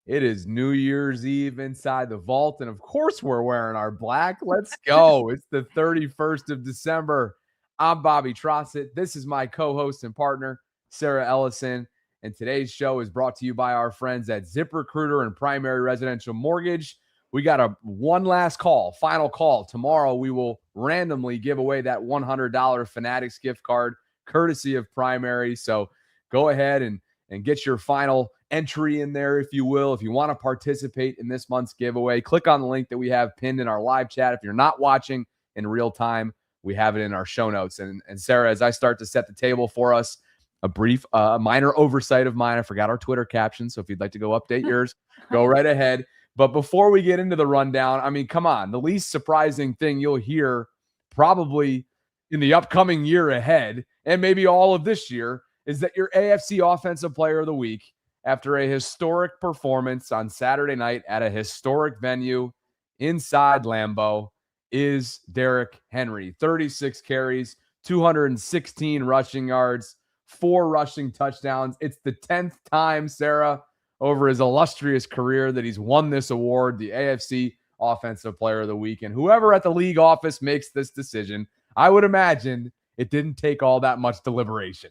It is New Year's Eve inside the vault, and of course we're wearing our black. Let's go. It's the 31st of December. I'm Bobby Trossett. This is my co-host and partner, Sarah Ellison, and today's show is brought to you by our friends at ZipRecruiter and Primary Residential Mortgage. We got one last call, final call. Tomorrow we will randomly give away that $100 Fanatics gift card, courtesy of Primary. So go ahead and get your final entry in there, if you will. If you want to participate in this month's giveaway, click on the link that we have pinned in our live chat. If you're not watching in real time, we have it in our show notes. And Sarah, as I start to set the table for us, a brief, minor oversight of mine. I forgot our Twitter caption, so if you'd like to go update yours, go right ahead. But before we get into the rundown, I mean, come on, the least surprising thing you'll hear probably in the upcoming year ahead, and maybe all of this year, is that your AFC Offensive Player of the Week, after a historic performance on Saturday night at a historic venue inside Lambeau, is Derrick Henry. 36 carries, 216 rushing yards, 4 rushing touchdowns. It's the 10th time, Sarah, over his illustrious career that he's won this award, the AFC Offensive Player of the Week. And whoever at the league office makes this decision, I would imagine it didn't take all that much deliberation.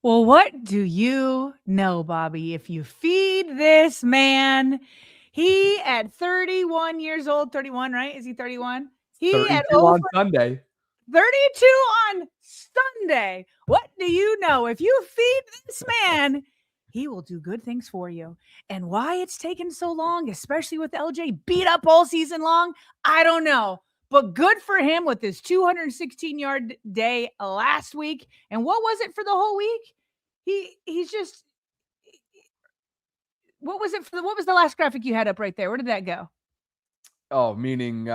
Well, what do you know, Bobby? If you feed this man, he at 31 years old, 31, right? Is he 31? He 32 at on Sunday. 32 on Sunday. What do you know? If you feed this man, he will do good things for you. And why it's taken so long, especially with LJ beat up all season long, I don't know. But good for him with his 216-yard day last week. And what was it for the whole week? He's just what was the last graphic you had up right there? Where did that go? Oh, meaning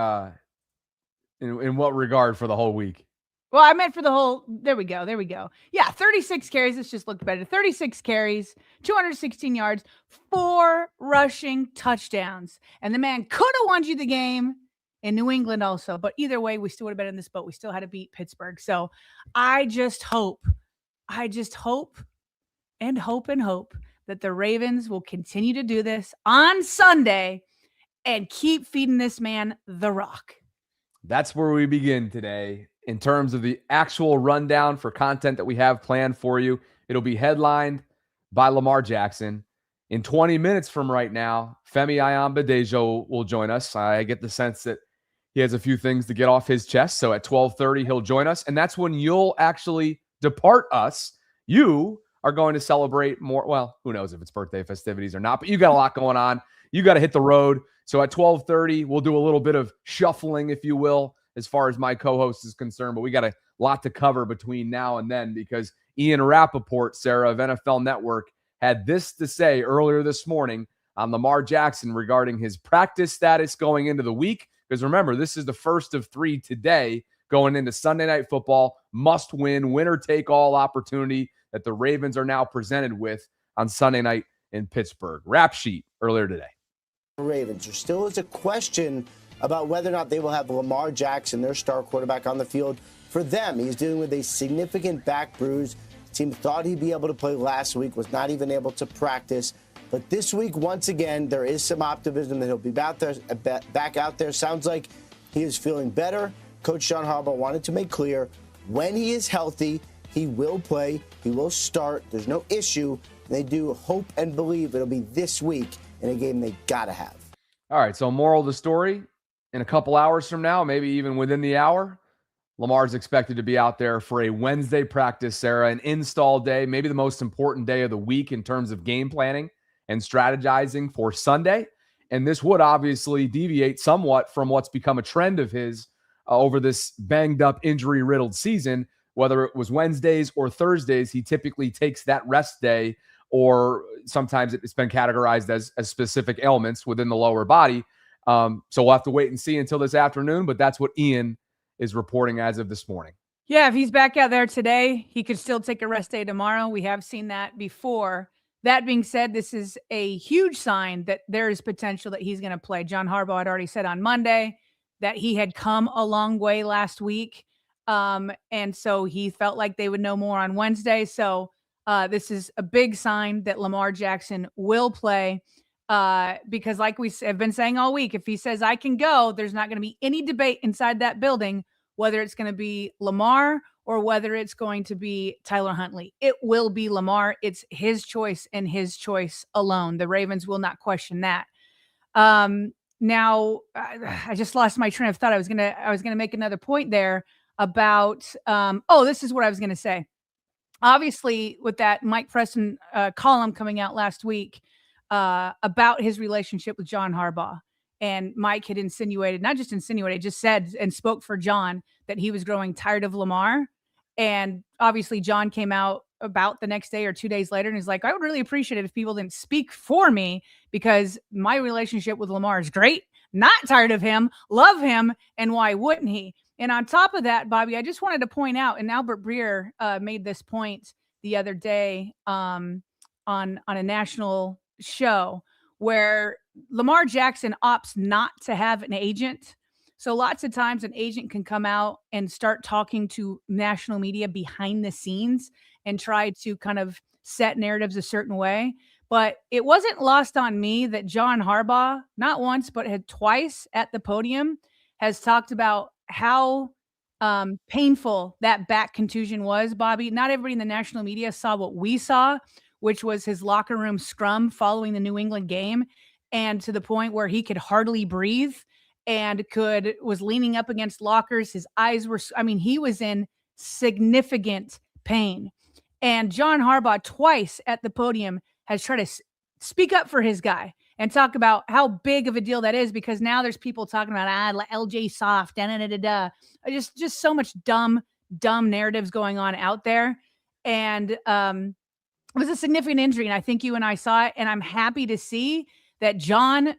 in what regard for the whole week? Well, I meant for the whole. There we go. Yeah, 36 carries. This just looked better. 36 carries, 216 yards, 4 rushing touchdowns. And the man could have won you the game in New England also. But either way, we still would have been in this boat. We still had to beat Pittsburgh. So I just hope and hope that the Ravens will continue to do this on Sunday and keep feeding this man the rock. That's where we begin today in terms of the actual rundown for content that we have planned for you. It'll be headlined by Lamar Jackson. In 20 minutes from right now, Femi, Ayama, Dejou will join us. I get the sense that he has a few things to get off his chest. So at 12:30, he'll join us. And that's when you'll actually depart us. You are going to celebrate more. Well, who knows if it's birthday festivities or not, but you got a lot going on. You got to hit the road. So at 12:30, we'll do a little bit of shuffling, if you will, as far as my co-host is concerned. But we got a lot to cover between now and then because Ian Rappaport, Sarah, of NFL Network, had this to say earlier this morning on Lamar Jackson regarding his practice status going into the week. Because remember, this is the first of 3 today going into Sunday Night Football, must-win, winner-take-all opportunity that the Ravens are now presented with on Sunday night in Pittsburgh. Rap sheet earlier today. Ravens. There still is a question about whether or not they will have Lamar Jackson, their star quarterback, on the field for them. He's dealing with a significant back bruise. The team thought he'd be able to play last week, was not even able to practice. But this week, once again, there is some optimism that he'll be back out there. Sounds like he is feeling better. Coach John Harbaugh wanted to make clear when he is healthy, he will play, he will start. There's no issue. They do hope and believe it'll be this week in a game they got to have. All right, so moral of the story, in a couple hours from now, maybe even within the hour, Lamar's expected to be out there for a Wednesday practice, Sarah, an install day, maybe the most important day of the week in terms of game planning and strategizing for Sunday. And this would obviously deviate somewhat from what's become a trend of his over this banged-up, injury-riddled season. Whether it was Wednesdays or Thursdays, he typically takes that rest day, or sometimes it's been categorized as specific ailments within the lower body. So we'll have to wait and see until this afternoon, but that's what Ian is reporting as of this morning. Yeah, if he's back out there today, he could still take a rest day tomorrow. We have seen that before. That being said, this is a huge sign that there is potential that he's going to play. John Harbaugh had already said on Monday that he had come a long way last week. And so he felt like they would know more on Wednesday. So this is a big sign that Lamar Jackson will play. Because like we have been saying all week, if he says I can go, there's not going to be any debate inside that building, whether it's going to be Lamar or whether it's going to be Tyler Huntley. It will be Lamar. It's his choice and his choice alone. The Ravens will not question that. Now I just lost my train of thought. I was gonna make another point there about this is what I was gonna say. Obviously, with that Mike Preston column coming out last week about his relationship with John Harbaugh, and Mike had insinuated, not just insinuated, just said and spoke for John that he was growing tired of Lamar. And obviously, John came out about the next day or 2 days later and he's like, I would really appreciate it if people didn't speak for me because my relationship with Lamar is great. Not tired of him, love him, and why wouldn't he? And on top of that, Bobby, I just wanted to point out, and Albert Breer made this point the other day on a national show where Lamar Jackson opts not to have an agent. So lots of times an agent can come out and start talking to national media behind the scenes and try to kind of set narratives a certain way. But it wasn't lost on me that John Harbaugh, not once, but had twice at the podium, has talked about how painful that back contusion was, Bobby. Not everybody in the national media saw what we saw, which was his locker room scrum following the New England game, and to the point where he could hardly breathe and was leaning up against lockers. His eyes were, he was in significant pain. And John Harbaugh twice at the podium has tried to speak up for his guy and talk about how big of a deal that is, because now there's people talking about LJ soft, just so much dumb narratives going on out there. And it was a significant injury, and I think you and I saw it, and I'm happy to see that John,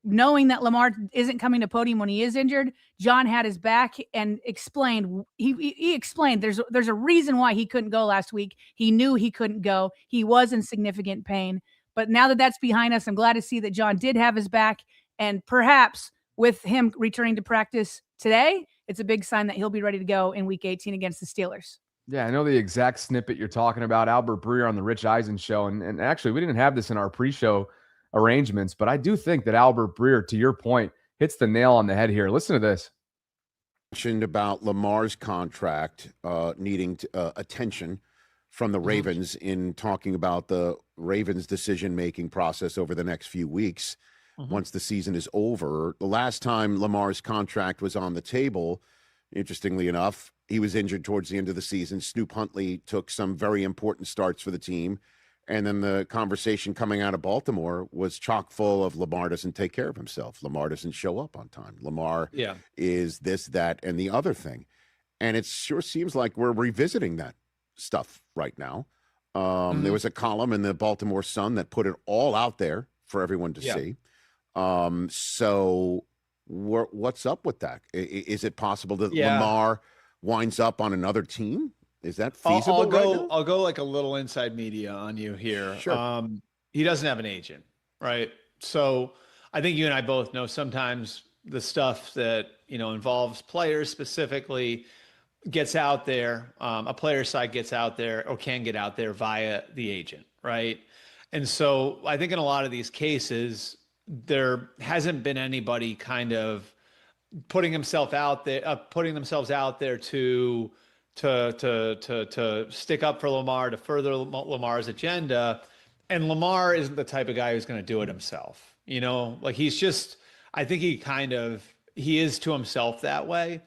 knowing that Lamar isn't coming to podium when he is injured, John had his back and explained. He explained there's a reason why he couldn't go last week. He knew he couldn't go. He was in significant pain. But now that that's behind us, I'm glad to see that John did have his back. And perhaps with him returning to practice today, it's a big sign that he'll be ready to go in Week 18 against the Steelers. Yeah, I know the exact snippet you're talking about, Albert Breer on the Rich Eisen show. And actually, we didn't have this in our pre-show arrangements, but I do think that Albert Breer, to your point, hits the nail on the head here. Listen to this. Mentioned about Lamar's contract needing attention from the Ravens in talking about the Ravens' decision-making process over the next few weeks once the season is over. The last time Lamar's contract was on the table, interestingly enough, he was injured towards the end of the season. Snoop Huntley took some very important starts for the team. And then the conversation coming out of Baltimore was chock full of Lamar doesn't take care of himself. Lamar doesn't show up on time. Lamar is this, that, and the other thing. And it sure seems like we're revisiting that stuff right now. There was a column in the Baltimore Sun that put it all out there for everyone to see. So what's up with that? Is it possible that Lamar winds up on another team? Is that feasible? I'll go like a little inside media on you here. Sure. He doesn't have an agent, right? So I think you and I both know sometimes the stuff that, involves players specifically gets out there. A player's side gets out there or can get out there via the agent, right? And so I think in a lot of these cases, there hasn't been anybody kind of putting themselves out there to stick up for Lamar, to further Lamar's agenda. And Lamar isn't the type of guy who's going to do it himself. He's just, I think he is to himself that way.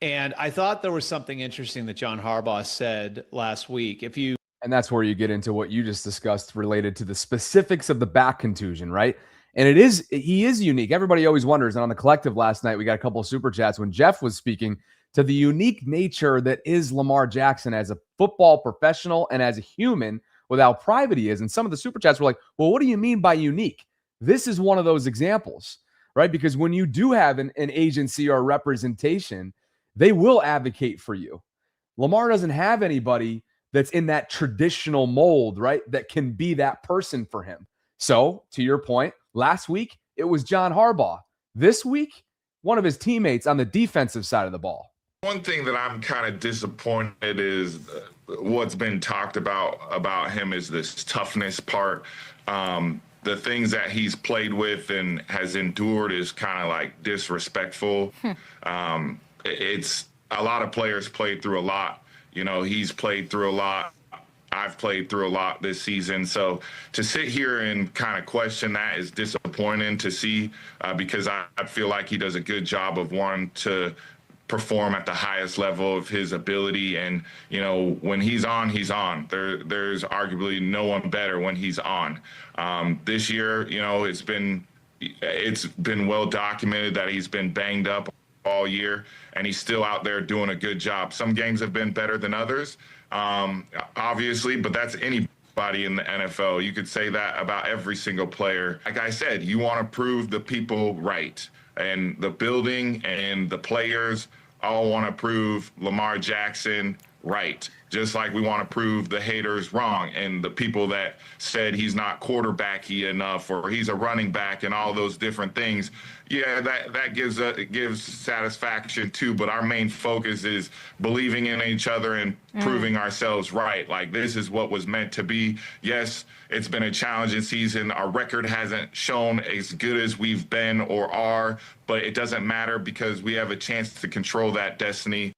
And I thought there was something interesting that John Harbaugh said last week. And that's where you get into what you just discussed related to the specifics of the back contusion, right? And he is unique. Everybody always wonders. And on the collective last night, we got a couple of super chats when Jeff was speaking to the unique nature that is Lamar Jackson as a football professional and as a human with how private he is. And some of the super chats were like, well, what do you mean by unique? This is one of those examples, right? Because when you do have an agency or a representation, they will advocate for you. Lamar doesn't have anybody that's in that traditional mold, right? That can be that person for him. So to your point, last week, it was John Harbaugh. This week, one of his teammates on the defensive side of the ball. One thing that I'm kind of disappointed is what's been talked about him is this toughness part. the things that he's played with and has endured is kind of like disrespectful. It's a lot of players played through a lot. You know, he's played through a lot. I've played through a lot this season. So to sit here and kind of question that is disappointing to see, because I feel like he does a good job of wanting to perform at the highest level of his ability. And, you know, when he's on, he's on. There's arguably no one better when he's on. This year, you know, it's been well documented that he's been banged up all year, and he's still out there doing a good job. Some games have been better than others, obviously, but that's anybody in the NFL. You could say that about every single player. Like I said, you want to prove the people right, and the building and the players all want to prove Lamar Jackson right, just like we want to prove the haters wrong and the people that said he's not quarterbacky enough or he's a running back and all those different things. Yeah, that gives satisfaction too, but our main focus is believing in each other and proving ourselves right. Like, this is what was meant to be. Yes, it's been a challenging season. Our record hasn't shown as good as we've been or are, but it doesn't matter because we have a chance to control that destiny.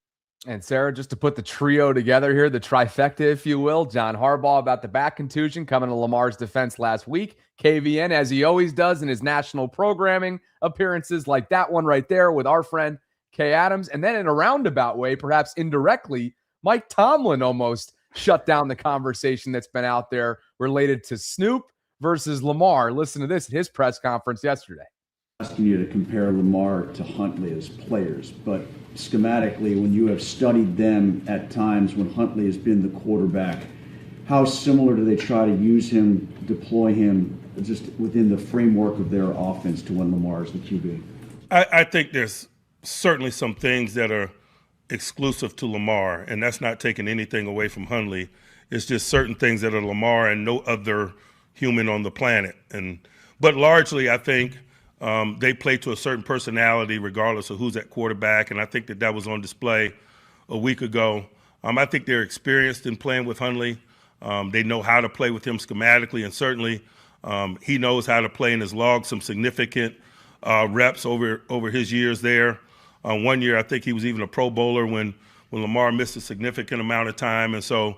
And Sarah, just to put the trio together here, the trifecta, if you will, John Harbaugh about the back contusion coming to Lamar's defense last week. KVN, as he always does in his national programming appearances, like that one right there with our friend Kay Adams. And then in a roundabout way, perhaps indirectly, Mike Tomlin almost shut down the conversation that's been out there related to Snoop versus Lamar. Listen to this at his press conference yesterday. Asking you to compare Lamar to Huntley as players, but schematically, when you have studied them at times when Huntley has been the quarterback, how similar do they try to use him, deploy him, just within the framework of their offense to when Lamar is the QB? I think there's certainly some things that are exclusive to Lamar, and that's not taking anything away from Huntley. It's just certain things that are Lamar and no other human on the planet. But largely, I think they play to a certain personality regardless of who's at quarterback, and I think that was on display a week ago. I think they're experienced in playing with Huntley. They know how to play with him schematically, and certainly he knows how to play and has logged some significant reps over his years there. One year, I think he was even a Pro Bowler when Lamar missed a significant amount of time. And so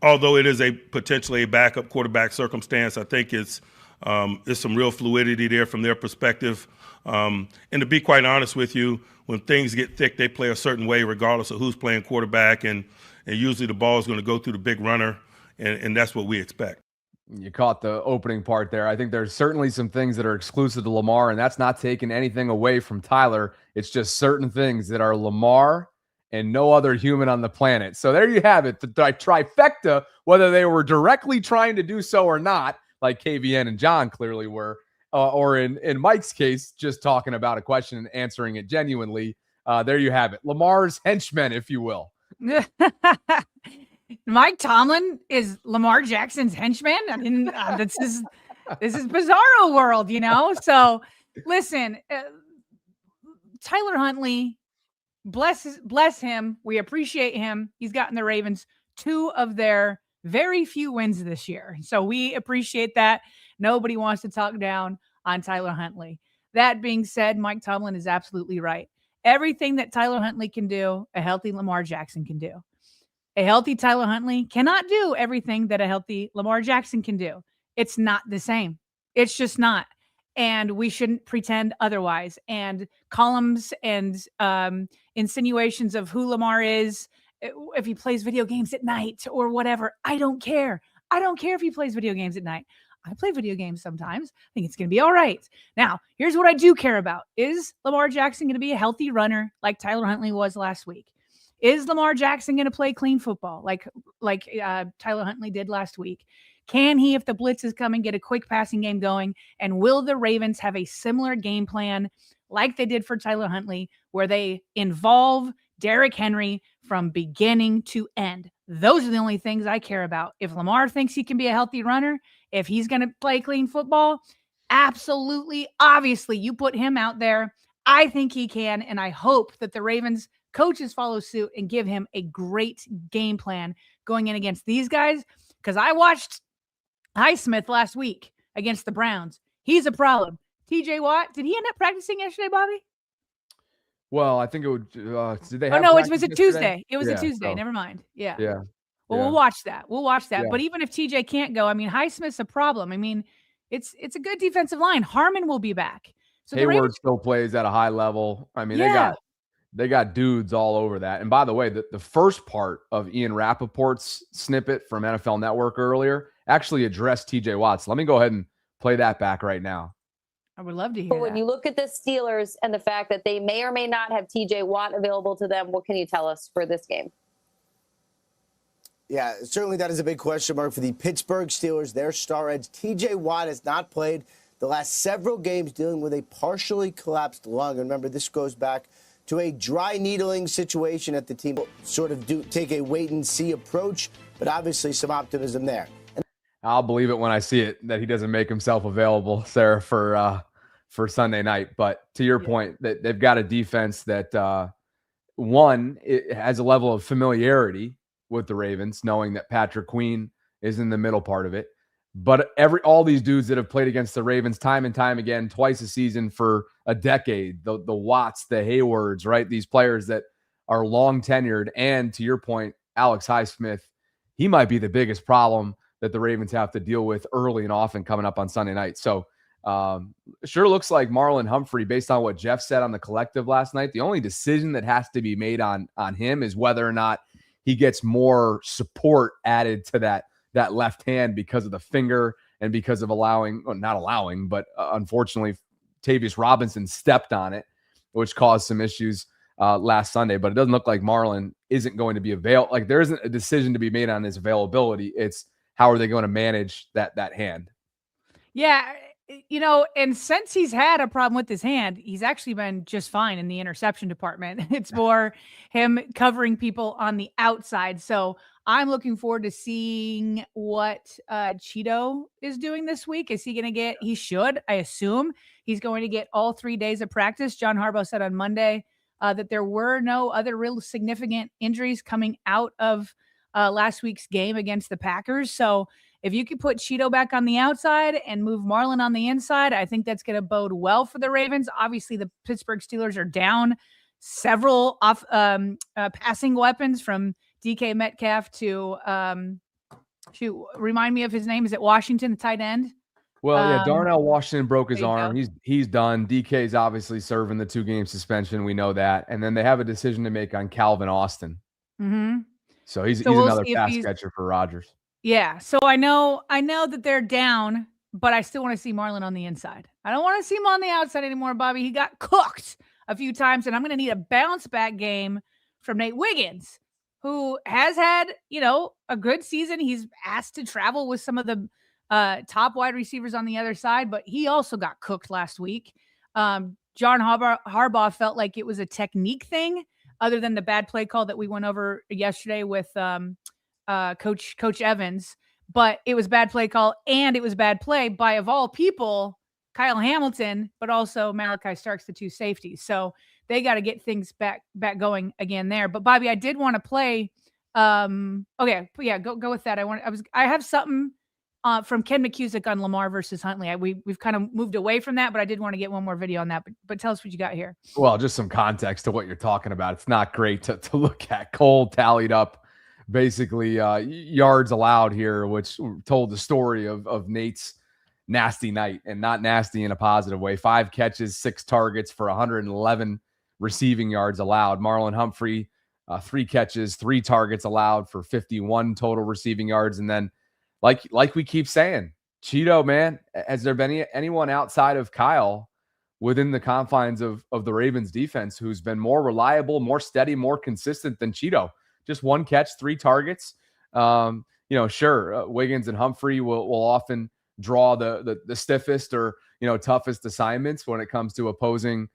although it is potentially a backup quarterback circumstance, I think it's some real fluidity there from their perspective. And to be quite honest with you, when things get thick, they play a certain way regardless of who's playing quarterback. And usually the ball is going to go through the big runner, and that's what we expect. You caught the opening part there. I think there's certainly some things that are exclusive to Lamar, and that's not taking anything away from Tyler. It's just certain things that are Lamar and no other human on the planet. So there you have it, the trifecta, whether they were directly trying to do so or not, like KVN and John clearly were, or in Mike's case, just talking about a question and answering it genuinely. There you have it. Lamar's henchmen, if you will. Mike Tomlin is Lamar Jackson's henchman. I mean, this is bizarro world, you know? So listen, Tyler Huntley, bless him. We appreciate him. He's gotten the Ravens 2 of their very few wins this year. So we appreciate that. Nobody wants to talk down on Tyler Huntley. That being said, Mike Tomlin is absolutely right. Everything that Tyler Huntley can do, a healthy Lamar Jackson can do. A healthy Tyler Huntley cannot do everything that a healthy Lamar Jackson can do. It's not the same. It's just not. And we shouldn't pretend otherwise. And columns and insinuations of who Lamar is, if he plays video games at night or whatever, I don't care. I don't care if he plays video games at night. I play video games sometimes. I think it's going to be all right. Now, here's what I do care about. Is Lamar Jackson going to be a healthy runner like Tyler Huntley was last week? Is Lamar Jackson going to play clean football like Tyler Huntley did last week? Can he, if the blitz is coming, get a quick passing game going? And will the Ravens have a similar game plan like they did for Tyler Huntley, where they involve Derrick Henry from beginning to end? Those are the only things I care about. If Lamar thinks he can be a healthy runner, if he's going to play clean football, absolutely, obviously, you put him out there. I think he can, and I hope that the Ravens coaches follow suit and give him a great game plan going in against these guys, because I watched Highsmith last week against the Browns. He's a problem. TJ Watt, did he end up practicing yesterday, Bobby? Well, I think it would. Did they? Oh have no, it practice was a yesterday? Tuesday. It was a Yeah, Tuesday. so- Never mind. Yeah. Yeah. Well, yeah. we'll watch that. We'll watch that. Yeah. But even if TJ can't go, I mean, Highsmith's a problem. I mean, it's a good defensive line. Harmon will be back. So the Hayward Ravens, still plays at a high level. I mean, Yeah. they got dudes all over that. And by the way, the first part of Ian Rappaport's snippet from NFL Network earlier actually addressed TJ Watts. Let me go ahead and play that back right now. I would love to hear But when that. you look at the Steelers and the fact that they may or may not have TJ Watt available to them, what can you tell us for this game? Yeah, certainly that is a big question mark for the Pittsburgh Steelers. Their star edge, TJ Watt, has not played the last several games, dealing with a partially collapsed lung. And remember, this goes back to a dry needling situation at the team. Sort of take a wait-and-see approach, but obviously some optimism there. I'll believe it when I see it that he doesn't make himself available, Sarah, for Sunday night. But to your point, that they've got a defense that one, it has a level of familiarity with the Ravens, knowing that Patrick Queen is in the middle part of it. But all these dudes that have played against the Ravens time and time again, twice a season for a decade, the Watts, the Haywards, right? These players that are long tenured. And to your point, Alex Highsmith, he might be the biggest problem that the Ravens have to deal with early and often coming up on Sunday night. So sure looks like Marlon Humphrey, based on what Jeff said on the collective last night, the only decision that has to be made on him is whether or not he gets more support added to that left hand because of the finger and because of not allowing, but unfortunately, Tavius Robinson stepped on it, which caused some issues last Sunday. But it doesn't look like Marlon isn't going to be available. Like, there isn't a decision to be made on his availability. It's how are they going to manage that hand? Yeah, and since he's had a problem with his hand, he's actually been just fine in the interception department. It's more him covering people on the outside. So I'm looking forward to seeing what Cheeto is doing this week. Is he going to get, I assume he's going to get all 3 days of practice. John Harbaugh said on Monday that there were no other real significant injuries coming out of last week's game against the Packers. So if you could put Cheeto back on the outside and move Marlon on the inside, I think that's going to bode well for the Ravens. Obviously, the Pittsburgh Steelers are down several passing weapons, from DK Metcalf to remind me of his name. Is it Washington, the tight end? Well, yeah, Darnell Washington broke his there you arm. go. He's done. DK's obviously serving the 2-game suspension. We know that. And then they have a decision to make on Calvin Austin. Mm-hmm. So he's we'll another see if pass he's- catcher for Rodgers. Yeah. So I know that they're down, but I still want to see Marlon on the inside. I don't want to see him on the outside anymore, Bobby. He got cooked a few times, and I'm going to need a bounce back game from Nate Wiggins, who has had, a good season. He's asked to travel with some of the top wide receivers on the other side, but he also got cooked last week. John Harbaugh felt like it was a technique thing, other than the bad play call that we went over yesterday with Coach Evans. But it was bad play call, and it was bad play by, of all people, Kyle Hamilton, but also Malachi Starks, the two safeties. So they got to get things back going again there. But Bobby, I did want to play. Okay, yeah, go with that. I have something from Ken McCusick on Lamar versus Huntley. We've kind of moved away from that, but I did want to get one more video on that. But tell us what you got here. Well, just some context to what you're talking about. It's not great to look at. Cole tallied up basically yards allowed here, which told the story of Nate's nasty night, and not nasty in a positive way. 5 catches, 6 targets for 111 receiving yards allowed. Marlon Humphrey, 3 catches, 3 targets allowed for 51 total receiving yards. And then, like we keep saying, Cheeto, man, has there been anyone outside of Kyle within the confines of the Ravens defense who's been more reliable, more steady, more consistent than Cheeto? Just 1 catch, 3 targets. Sure, Wiggins and Humphrey will often draw the stiffest or toughest assignments when it comes to opposing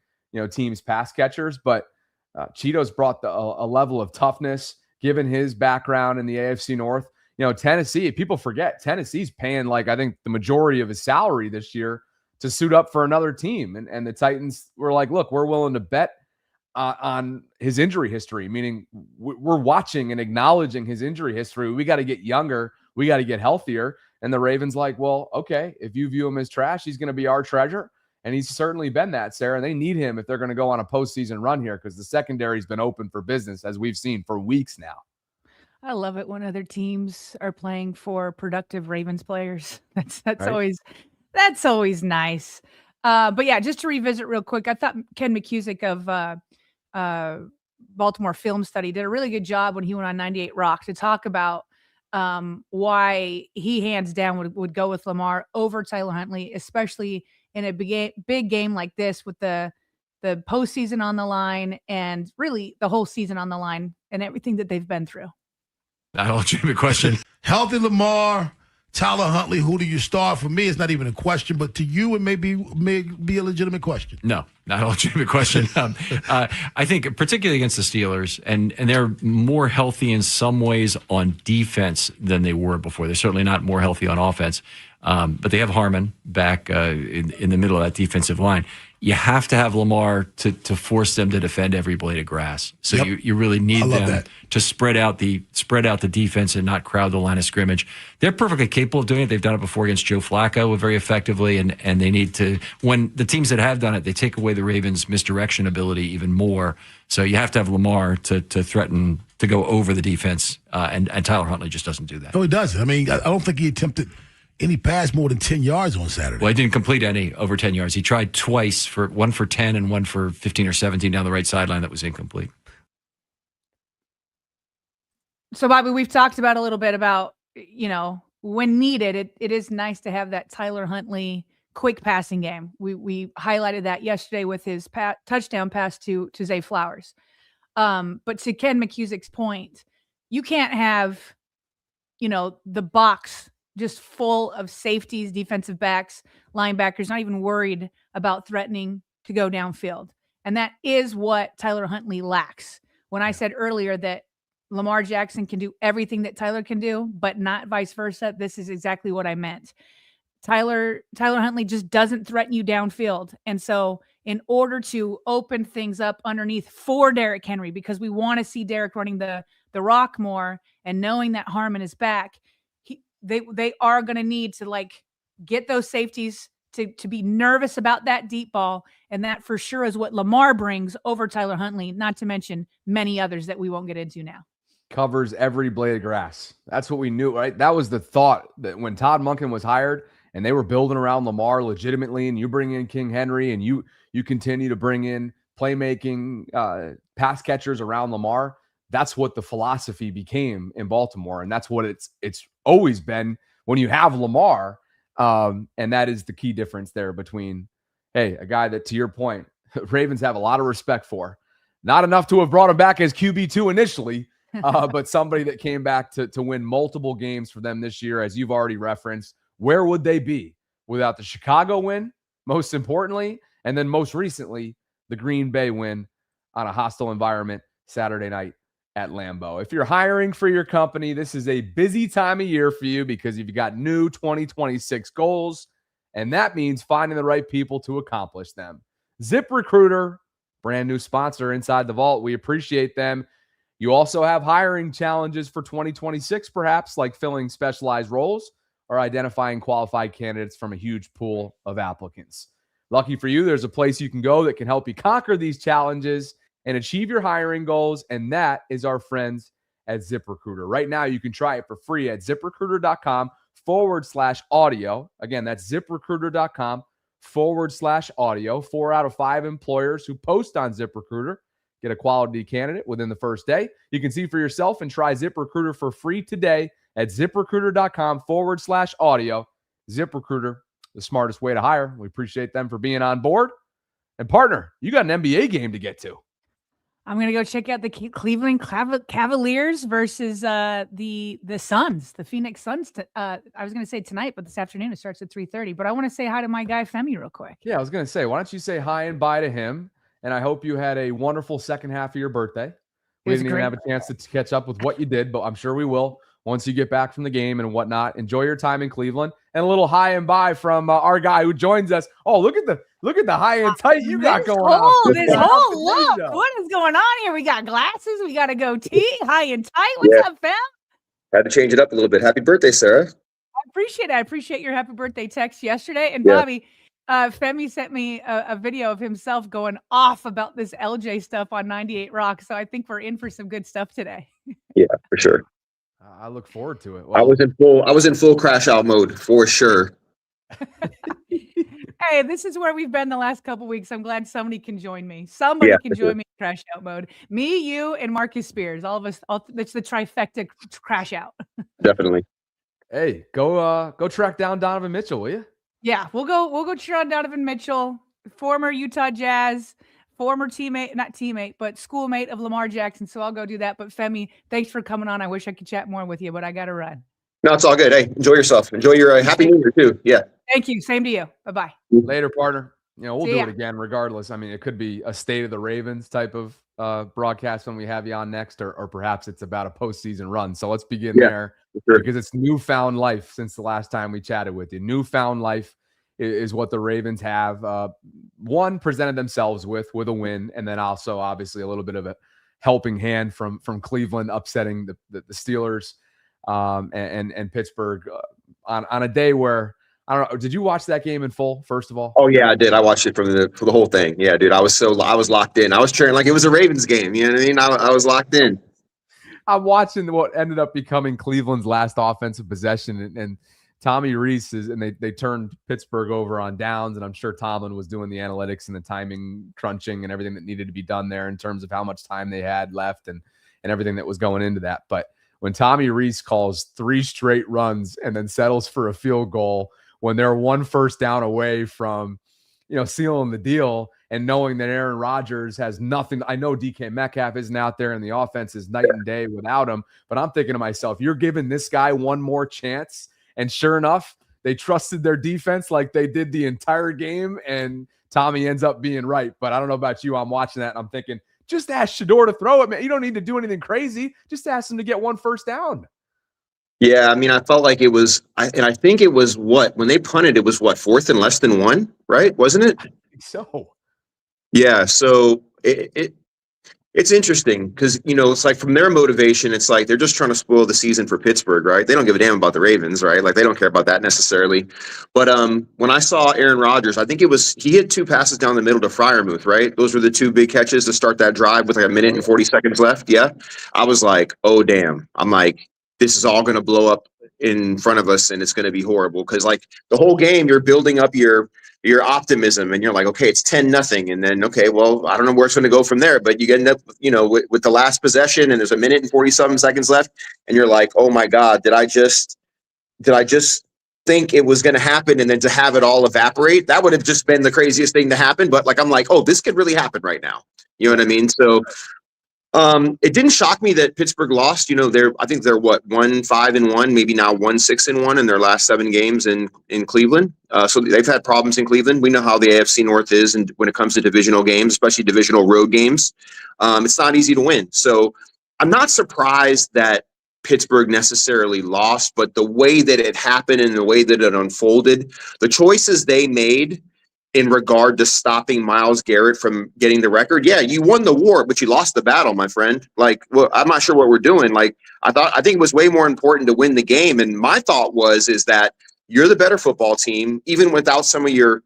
teams' pass catchers, but Cheeto's brought a level of toughness given his background in the AFC North. Tennessee, people forget Tennessee's paying I think the majority of his salary this year to suit up for another team, and the Titans were like, look, we're willing to bet on his injury history, meaning we're watching and acknowledging his injury history. We got to get younger. We got to get healthier. And the Ravens like, well, okay, if you view him as trash, he's going to be our treasure. And he's certainly been that, Sarah. And they need him if they're going to go on a postseason run here because the secondary's been open for business, as we've seen for weeks now. I love it when other teams are playing for productive Ravens players. That's Right? always nice. But yeah, just to revisit real quick, I thought Ken McCusick of Baltimore Film Study did a really good job when he went on 98 Rock to talk about why he hands down would go with Lamar over Tyler Huntley, especially in a big game like this with the postseason on the line and really the whole season on the line and everything that they've been through. Not a legitimate question. Healthy Lamar, Tyler Huntley, who do you start? For me, it's not even a question, but to you, it may be a legitimate question. No, not a legitimate question. I think particularly against the Steelers, and they're more healthy in some ways on defense than they were before. They're certainly not more healthy on offense, but they have Harmon back in the middle of that defensive line. You have to have Lamar to force them to defend every blade of grass. So you really need them to spread out the defense and not crowd the line of scrimmage. They're perfectly capable of doing it. They've done it before against Joe Flacco very effectively, and they need to. When the teams that have done it, they take away the Ravens' misdirection ability even more. So you have to have Lamar to threaten to go over the defense, and Tyler Huntley just doesn't do that. No, he doesn't. I mean, I don't think he attempted any pass more than 10 yards on Saturday. Well, he didn't complete any over 10 yards. He tried twice, one for 10 and one for 15 or 17 down the right sideline that was incomplete. So, Bobby, we've talked about a little bit about, when needed, it is nice to have that Tyler Huntley quick passing game. We highlighted that yesterday with his touchdown pass to Zay Flowers. But to Ken McCusick's point, you can't have, the box just full of safeties, defensive backs, linebackers, not even worried about threatening to go downfield. And that is what Tyler Huntley lacks. When I said earlier that Lamar Jackson can do everything that Tyler can do, but not vice versa, this is exactly what I meant. Tyler Huntley just doesn't threaten you downfield. And so in order to open things up underneath for Derrick Henry, because we want to see Derrick running the rock more and knowing that Harmon is back, they are going to need to get those safeties to be nervous about that deep ball. And that for sure is what Lamar brings over Tyler Huntley, not to mention many others that we won't get into now. Covers every blade of grass. That's what we knew, right? That was the thought that when Todd Monken was hired and they were building around Lamar legitimately, and you bring in King Henry and you continue to bring in playmaking pass catchers around Lamar. That's what the philosophy became in Baltimore. And that's what it's always been when you have Lamar. And that is the key difference there between, a guy that, to your point, Ravens have a lot of respect for. Not enough to have brought him back as QB2 initially, but somebody that came back to win multiple games for them this year, as you've already referenced. Where would they be without the Chicago win, most importantly, and then most recently, the Green Bay win on a hostile environment Saturday night at Lambeau. If you're hiring for your company, this is a busy time of year for you because you've got new 2026 goals, and that means finding the right people to accomplish them. ZipRecruiter, brand new sponsor inside the vault. We appreciate them. You also have hiring challenges for 2026, perhaps, like filling specialized roles or identifying qualified candidates from a huge pool of applicants. Lucky for you, there's a place you can go that can help you conquer these challenges and achieve your hiring goals, and that is our friends at ZipRecruiter. Right now, you can try it for free at ZipRecruiter.com/audio. Again, that's ZipRecruiter.com/audio. 4 out of 5 employers who post on ZipRecruiter get a quality candidate within the first day. You can see for yourself and try ZipRecruiter for free today at ZipRecruiter.com/audio. ZipRecruiter, the smartest way to hire. We appreciate them for being on board. And partner, you got an NBA game to get to. I'm going to go check out the Cleveland Cavaliers versus the Suns, the Phoenix Suns. I was going to say tonight, but this afternoon it starts at 3:30. But I want to say hi to my guy, Femi, real quick. Yeah, I was going to say, why don't you say hi and bye to him? And I hope you had a wonderful second half of your birthday. We didn't even have a chance to catch up with what you did, but I'm sure we will once you get back from the game and whatnot. Enjoy your time in Cleveland. And a little hi and bye from our guy who joins us. Oh, look at the high and tight you got going on. This whole look. What is going on here? We got glasses. We got a goatee. High and tight. What's up, fam? Had to change it up a little bit. Happy birthday, Sarah. appreciate it. I appreciate your happy birthday text yesterday. And Yeah. Bobby, Femi sent me a video of himself going off about this LJ stuff on 98 Rock. So I think we're in for some good stuff today. Yeah, for sure. I look forward to it. I was in full crash out mode for sure. Hey, this is where we've been the last couple weeks. I'm glad somebody can join me. Somebody can join me in crash out mode. Me, you, and Marcus Spears. All of us. It's the trifecta crash out. Definitely. Hey, go track down Donovan Mitchell, will you? Yeah, we'll go cheer on Donovan Mitchell, former Utah Jazz, former teammate, not teammate, but schoolmate of Lamar Jackson. So I'll go do that. But Femi, thanks for coming on. I wish I could chat more with you, but I got to run. No, it's all good. Hey, enjoy yourself. Enjoy your Happy New Year too. Yeah. Thank you. Same to you. Bye-bye. Later, partner. We'll See do ya. it again regardless. I mean, it could be a State of the Ravens type of broadcast when we have you on next, or perhaps it's about a postseason run. So let's begin there because it's newfound life since the last time we chatted with you. Newfound life is what the Ravens have one presented themselves with a win, and then also obviously a little bit of a helping hand from Cleveland upsetting the Steelers and Pittsburgh on a day where I don't know. Did you watch that game in full? First of all, oh yeah, I did. I watched it for the whole thing. Yeah, dude, I was locked in. I was cheering like it was a Ravens game. You know what I mean? I was locked in. I'm watching what ended up becoming Cleveland's last offensive possession, and Tommy Reese they turned Pittsburgh over on downs, and I'm sure Tomlin was doing the analytics and the timing crunching and everything that needed to be done there in terms of how much time they had left and everything that was going into that. But when Tommy Reese calls 3 straight runs and then settles for a field goal when they're 1 first down away from, sealing the deal and knowing that Aaron Rodgers has nothing. I know DK Metcalf isn't out there and the offense is night and day without him, but I'm thinking to myself, you're giving this guy one more chance. And sure enough, they trusted their defense like they did the entire game, and Tommy ends up being right. But I don't know about you. I'm watching that and I'm thinking, just ask Shador to throw it, man. You don't need to do anything crazy. Just ask him to get 1 first down. Yeah, I mean, I felt like it was, I think it was when they punted, it was 4th and less than 1, right? Wasn't it? I think so. Yeah, so it's interesting because, it's like from their motivation, it's like they're just trying to spoil the season for Pittsburgh, right? They don't give a damn about the Ravens, right? Like they don't care about that necessarily. But when I saw Aaron Rodgers, I think he hit 2 passes down the middle to Freiermuth, right? Those were the 2 big catches to start that drive with like 1 minute and 40 seconds left. Yeah. I was like, oh, damn. I'm like, this is all going to blow up in front of us and it's going to be horrible. Cause like the whole game, you're building up your optimism and you're like, okay, it's 10-0. And then, okay, well, I don't know where it's going to go from there, but you end up, with the last possession and there's 1 minute and 47 seconds left. And you're like, oh my God, did I just think it was going to happen? And then to have it all evaporate, that would have just been the craziest thing to happen. But like, I'm like, oh, this could really happen right now. You know what I mean? So, it didn't shock me that Pittsburgh lost. I think they're 1-5-1, maybe now 1-6-1 in their last 7 games in Cleveland. So they've had problems in Cleveland. We know how the AFC North is, and when it comes to divisional games, especially divisional road games, it's not easy to win. So I'm not surprised that Pittsburgh necessarily lost, but the way that it happened and the way that it unfolded, the choices they made in regard to stopping Myles Garrett from getting the record. Yeah, you won the war, but you lost the battle, my friend. Like, well, I'm not sure what we're doing. Like, I think it was way more important to win the game. And my thought is that you're the better football team, even without some of your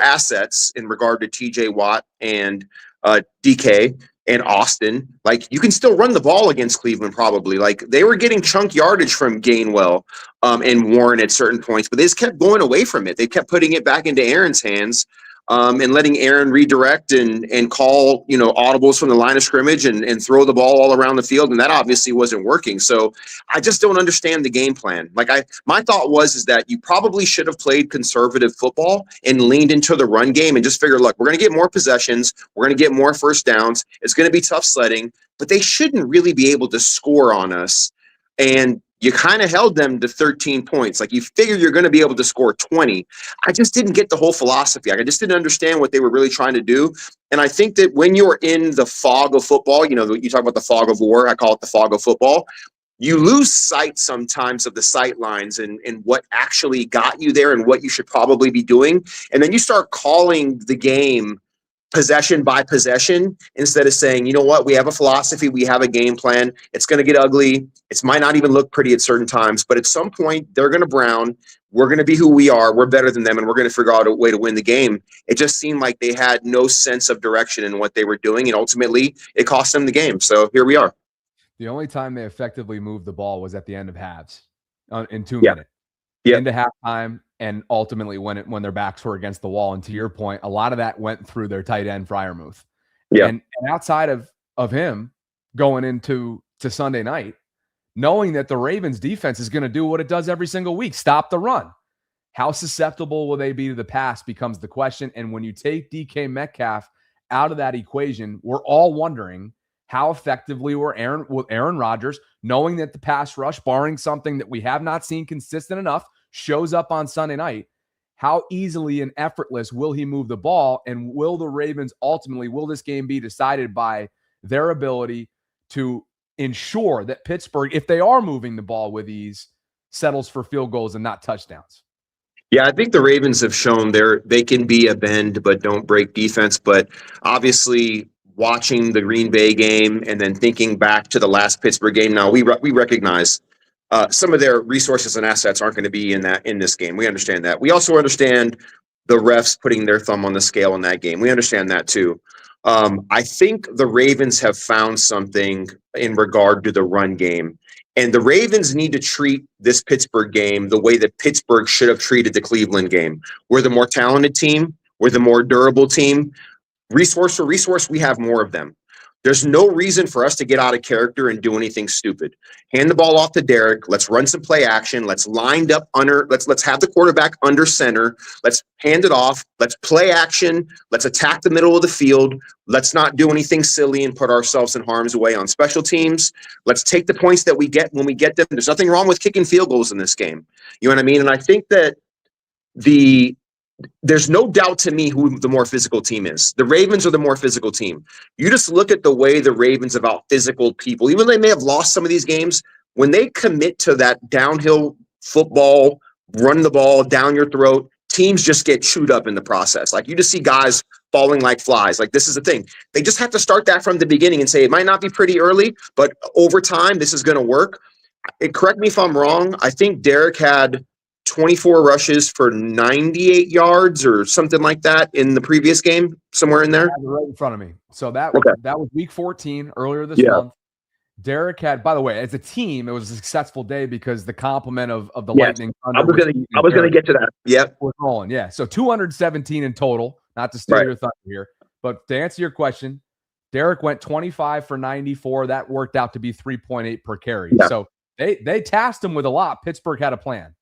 assets in regard to TJ Watt and DK and Austin. Like, you can still run the ball against Cleveland probably. Like, they were getting chunk yardage from Gainwell and Warren at certain points, but they just kept going away from it. They kept putting it back into Aaron's hands and letting Aaron redirect and call, audibles from the line of scrimmage and throw the ball all around the field. And that obviously wasn't working. So I just don't understand the game plan. Like my thought is that you probably should have played conservative football and leaned into the run game and just figured, look, we're going to get more possessions. We're going to get more first downs. It's going to be tough sledding, but they shouldn't really be able to score on us. And you kind of held them to 13 points. Like, you figure you're going to be able to score 20. I just didn't get the whole philosophy. I just didn't understand what they were really trying to do. And I think that when you're in the fog of football, you talk about the fog of war. I call it the fog of football. You lose sight sometimes of the sight lines and what actually got you there and what you should probably be doing. And then you start calling the game possession by possession instead of saying, you know what, we have a philosophy, we have a game plan. It's going to get ugly. It might not even look pretty at certain times, but at some point they're going to brown. We're going to be who we are. We're better than them, and we're going to figure out a way to win the game. It just seemed like they had no sense of direction in what they were doing, and ultimately it cost them the game. So here we are. The only time they effectively moved the ball was at the end of halves in 2 minutes. Into halftime, and ultimately when their backs were against the wall. And to your point, a lot of that went through their tight end Freiermuth. And outside of him going into Sunday night, knowing that the Ravens defense is going to do what it does every single week, stop the run. How susceptible will they be to the pass becomes the question. And when you take DK Metcalf out of that equation, we're all wondering how effectively will Aaron Rodgers, knowing that the pass rush, barring something that we have not seen consistent enough, shows up on Sunday night, how easily and effortless will he move the ball? And will the Ravens ultimately, will this game be decided by their ability to ensure that Pittsburgh, if they are moving the ball with ease, settles for field goals and not touchdowns? Yeah, I think the Ravens have shown they can be a bend but don't break defense. But obviously, watching the Green Bay game and then thinking back to the last Pittsburgh game, now we recognize some of their resources and assets aren't going to be in this game. We understand that. We also understand the refs putting their thumb on the scale in that game. We understand that too. I think the Ravens have found something in regard to the run game. And the Ravens need to treat this Pittsburgh game the way that Pittsburgh should have treated the Cleveland game. We're the more talented team. We're the more durable team. Resource for resource, we have more of them. There's no reason for us to get out of character and do anything stupid. Hand the ball off to Derek. Let's run some play action. Let's lined up under. Let's have the quarterback under center. Let's hand it off. Let's play action. Let's attack the middle of the field. Let's not do anything silly and put ourselves in harm's way on special teams. Let's take the points that we get when we get them. There's nothing wrong with kicking field goals in this game. You know what I mean? And I think that there's no doubt to me who the more physical team is. The Ravens are the more physical team. You just look at the way the Ravens have out physical people. Even though they may have lost some of these games, when they commit to that downhill football, run the ball down your throat, teams just get chewed up in the process. Like you just see guys falling like flies. Like this is the thing. They just have to start that from the beginning and say it might not be pretty early, but over time this is going to work. Correct me if I'm wrong. I think Derek had 24 rushes for 98 yards or something like that in the previous game, somewhere in there. I have it right in front of me. So that was week 14 earlier this month. Derek had, by the way, as a team, it was a successful day because the complement of the Lightning. I was going to get to that. Yep. Was rolling. Yeah. So 217 in total, not to steal your thunder here, but to answer your question, Derek went 25 for 94. That worked out to be 3.8 per carry. Yeah. So they tasked him with a lot. Pittsburgh had a plan.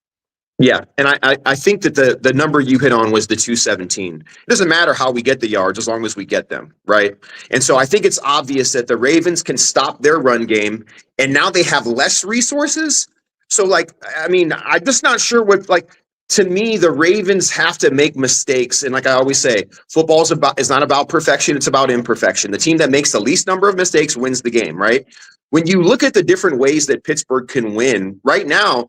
Yeah, and I think that the number you hit on was the 217. It doesn't matter how we get the yards as long as we get them, right? And so I think it's obvious that the Ravens can stop their run game, and now they have less resources. So, like, I mean, I'm just not sure what, like, to me, the Ravens have to make mistakes. And like I always say, football is not about perfection, it's about imperfection. The team that makes the least number of mistakes wins the game, right? When you look at the different ways that Pittsburgh can win, right now,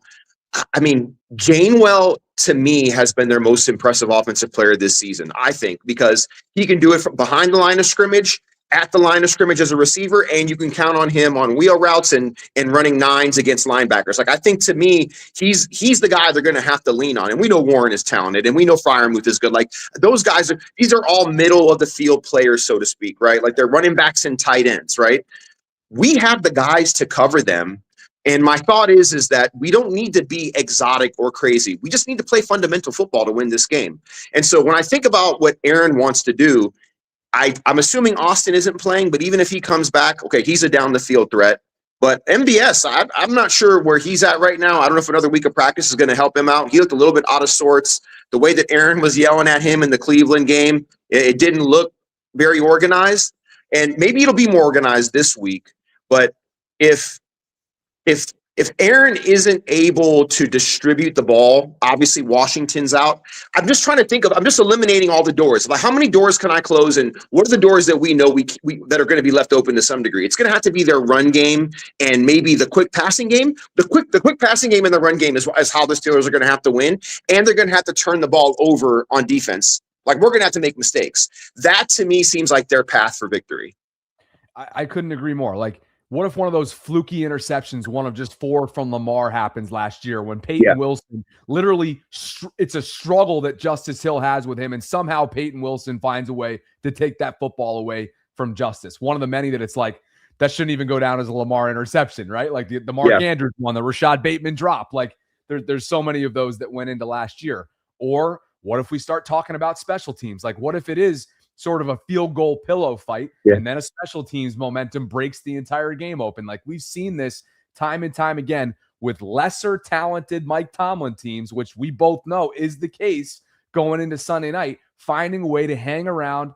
I mean, Gainwell, to me, has been their most impressive offensive player this season, I think, because he can do it from behind the line of scrimmage, at the line of scrimmage as a receiver, and you can count on him on wheel routes and running nines against linebackers. Like, I think, to me, he's the guy they're going to have to lean on. And we know Warren is talented, and we know Freiermuth is good. Like, those guys, these are all middle-of-the-field players, so to speak, right? Like, they're running backs and tight ends, right? We have the guys to cover them. And my thought is that we don't need to be exotic or crazy. We just need to play fundamental football to win this game. And so when I think about what Aaron wants to do, I'm assuming Austin isn't playing, but even if he comes back, okay, he's a down the field threat. But MBS, I'm not sure where he's at right now. I don't know if another week of practice is going to help him out. He looked a little bit out of sorts. The way that Aaron was yelling at him in the Cleveland game, it didn't look very organized. And maybe it'll be more organized this week. But if Aaron isn't able to distribute the ball, obviously Washington's out. I'm just eliminating all the doors. Like, how many doors can I close, and what are the doors that we know that are going to be left open to some degree? It's going to have to be their run game and maybe the quick passing game. The quick passing game and the run game is how the Steelers are going to have to win, and they're going to have to turn the ball over on defense Like, we're going to have to make mistakes. That to me seems like their path for victory. I couldn't agree more. Like, what if one of those fluky interceptions, one of just 4 from Lamar, happens last year when Peyton Wilson literally, it's a struggle that Justice Hill has with him, and somehow Peyton Wilson finds a way to take that football away from Justice. One of the many that it's like, that shouldn't even go down as a Lamar interception, right? Like the Mark Andrews one, the Rashad Bateman drop. Like, there's so many of those that went into last year. Or what if we start talking about special teams? Like, what if it is sort of a field goal pillow fight, and then a special teams momentum breaks the entire game open? Like, we've seen this time and time again with lesser talented Mike Tomlin teams, which we both know is the case going into Sunday night, finding a way to hang around.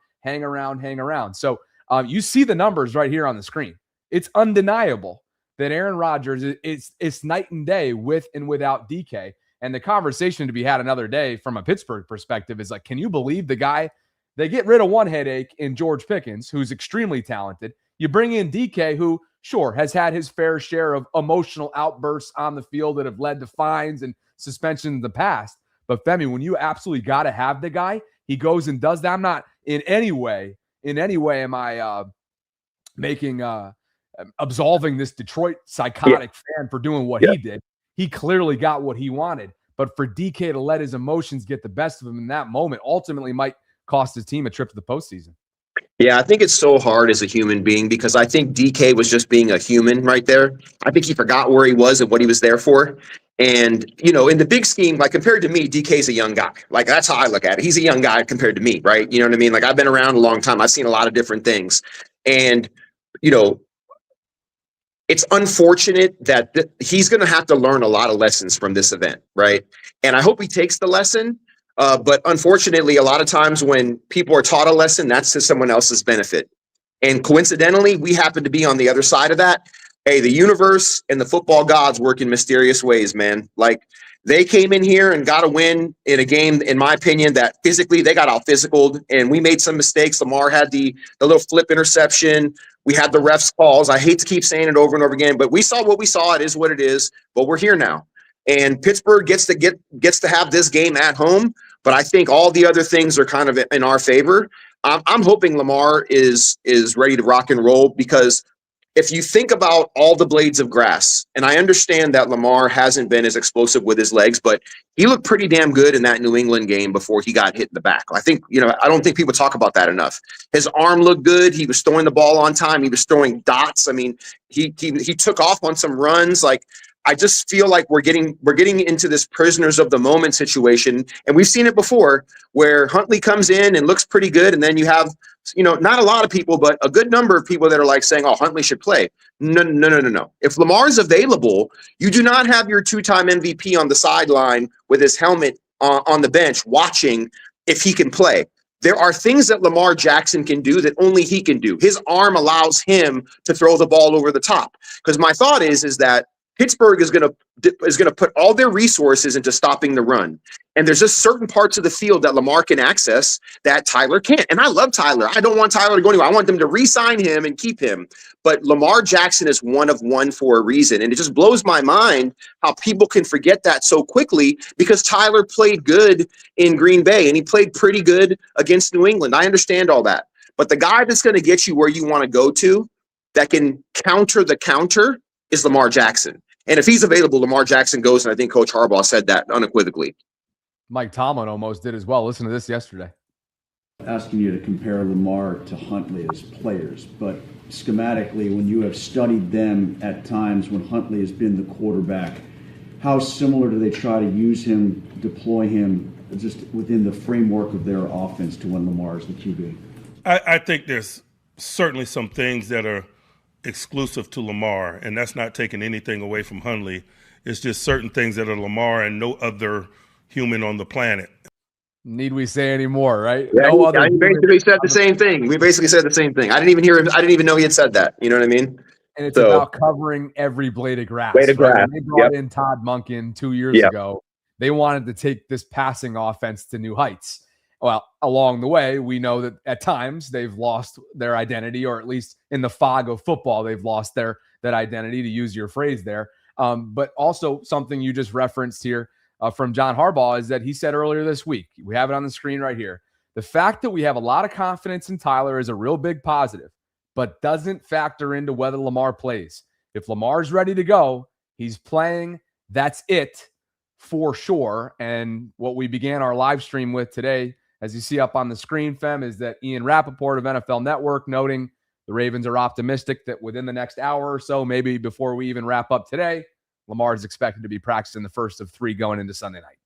So you see the numbers right here on the screen. It's undeniable that Aaron Rodgers it's night and day with and without DK. And the conversation to be had another day from a Pittsburgh perspective is like, can you believe the guy? They get rid of one headache in George Pickens, who's extremely talented. You bring in DK, who, sure, has had his fair share of emotional outbursts on the field that have led to fines and suspension in the past. But Femi, when you absolutely got to have the guy, he goes and does that. I'm not in any way am I absolving this Detroit psychotic fan for doing what he did. He clearly got what he wanted. But for DK to let his emotions get the best of him in that moment ultimately might cost his team a trip to the postseason. Yeah, I think it's so hard as a human being because I think DK was just being a human right there. I think he forgot where he was and what he was there for. And, in the big scheme, like compared to me, DK's a young guy. Like, that's how I look at it. He's a young guy compared to me, right? You know what I mean? Like, I've been around a long time. I've seen a lot of different things. And, it's unfortunate that he's going to have to learn a lot of lessons from this event, right? And I hope he takes the lesson. But unfortunately, a lot of times when people are taught a lesson, that's to someone else's benefit. And coincidentally, we happen to be on the other side of that. Hey, the universe and the football gods work in mysterious ways, man. Like, they came in here and got a win in a game, in my opinion, that physically they got out physicaled, and we made some mistakes. Lamar had the little flip interception. We had the refs calls. I hate to keep saying it over and over again, but we saw what we saw. It is what it is, but we're here now. And Pittsburgh gets to have this game at home, but I think all the other things are kind of in our favor. I'm hoping Lamar is ready to rock and roll, because if you think about all the blades of grass, and I understand that Lamar hasn't been as explosive with his legs, but he looked pretty damn good in that New England game before he got hit in the back. I think, I don't think people talk about that enough. His arm looked good. He was throwing the ball on time. He was throwing dots. I mean, he took off on some runs. Like, I just feel like we're getting into this prisoners of the moment situation. And we've seen it before where Huntley comes in and looks pretty good. And then you have, not a lot of people, but a good number of people that are like saying, oh, Huntley should play. No. If Lamar's available, you do not have your 2-time MVP on the sideline with his helmet on the bench watching if he can play. There are things that Lamar Jackson can do that only he can do. His arm allows him to throw the ball over the top. Because my thought is that Pittsburgh is going to put all their resources into stopping the run. And there's just certain parts of the field that Lamar can access that Tyler can't. And I love Tyler. I don't want Tyler to go anywhere. I want them to re-sign him and keep him. But Lamar Jackson is one of one for a reason. And it just blows my mind how people can forget that so quickly, because Tyler played good in Green Bay and he played pretty good against New England. I understand all that. But the guy that's going to get you where you want to go to, that can counter the counter, is Lamar Jackson. And if he's available, Lamar Jackson goes, and I think Coach Harbaugh said that unequivocally. Mike Tomlin almost did as well. Listen to this yesterday. Asking you to compare Lamar to Huntley as players, but schematically, when you have studied them at times when Huntley has been the quarterback, how similar do they try to use him, deploy him, just within the framework of their offense to when Lamar is the QB? I think there's certainly some things that are exclusive to Lamar, and that's not taking anything away from Huntley. It's just certain things that are Lamar and no other human on the planet. Need we say any more, right? Yeah, no other. He basically said the same thing. We basically said the same thing. I didn't even hear him. I didn't even know he had said that. You know what I mean? And it's about covering every blade of grass. Blade of grass. When they brought in Todd Monken 2 years ago, they wanted to take this passing offense to new heights. Well, along the way, we know that at times they've lost their identity, or at least in the fog of football, they've lost that identity, to use your phrase there. But also something you just referenced here from John Harbaugh is that he said earlier this week, we have it on the screen right here, The fact that we have a lot of confidence in Tyler is a real big positive, but doesn't factor into whether Lamar plays. If Lamar's ready to go, he's playing. That's it for sure. And what we began our live stream with today, as you see up on the screen, Fem, is that Ian Rappaport of NFL Network noting the Ravens are optimistic that within the next hour or so, maybe before we even wrap up today, Lamar is expected to be practicing the first of 3 going into Sunday night.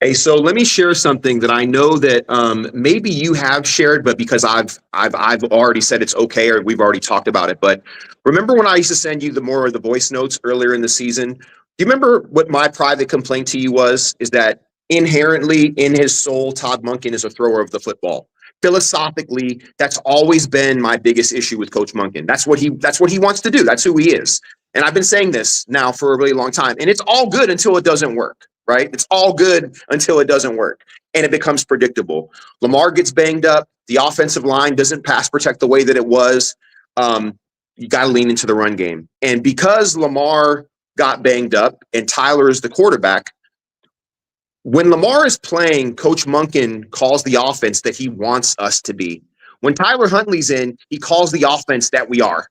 Hey, so let me share something that I know that maybe you have shared, but because I've already said it's okay, or we've already talked about it. But remember when I used to send you the voice notes earlier in the season? Do you remember what my private complaint to you was? Is that inherently in his soul, Todd Monken is a thrower of the football. Philosophically, that's always been my biggest issue with Coach Monken. That's what he wants to do. That's who he is. And I've been saying this now for a really long time. And it's all good until it doesn't work, right? It's all good until it doesn't work. And it becomes predictable. Lamar gets banged up. The offensive line doesn't pass protect the way that it was. You got to lean into the run game. And because Lamar got banged up and Tyler is the quarterback, when Lamar is playing, Coach Monken calls the offense that he wants us to be. When Tyler Huntley's in, he calls the offense that we are.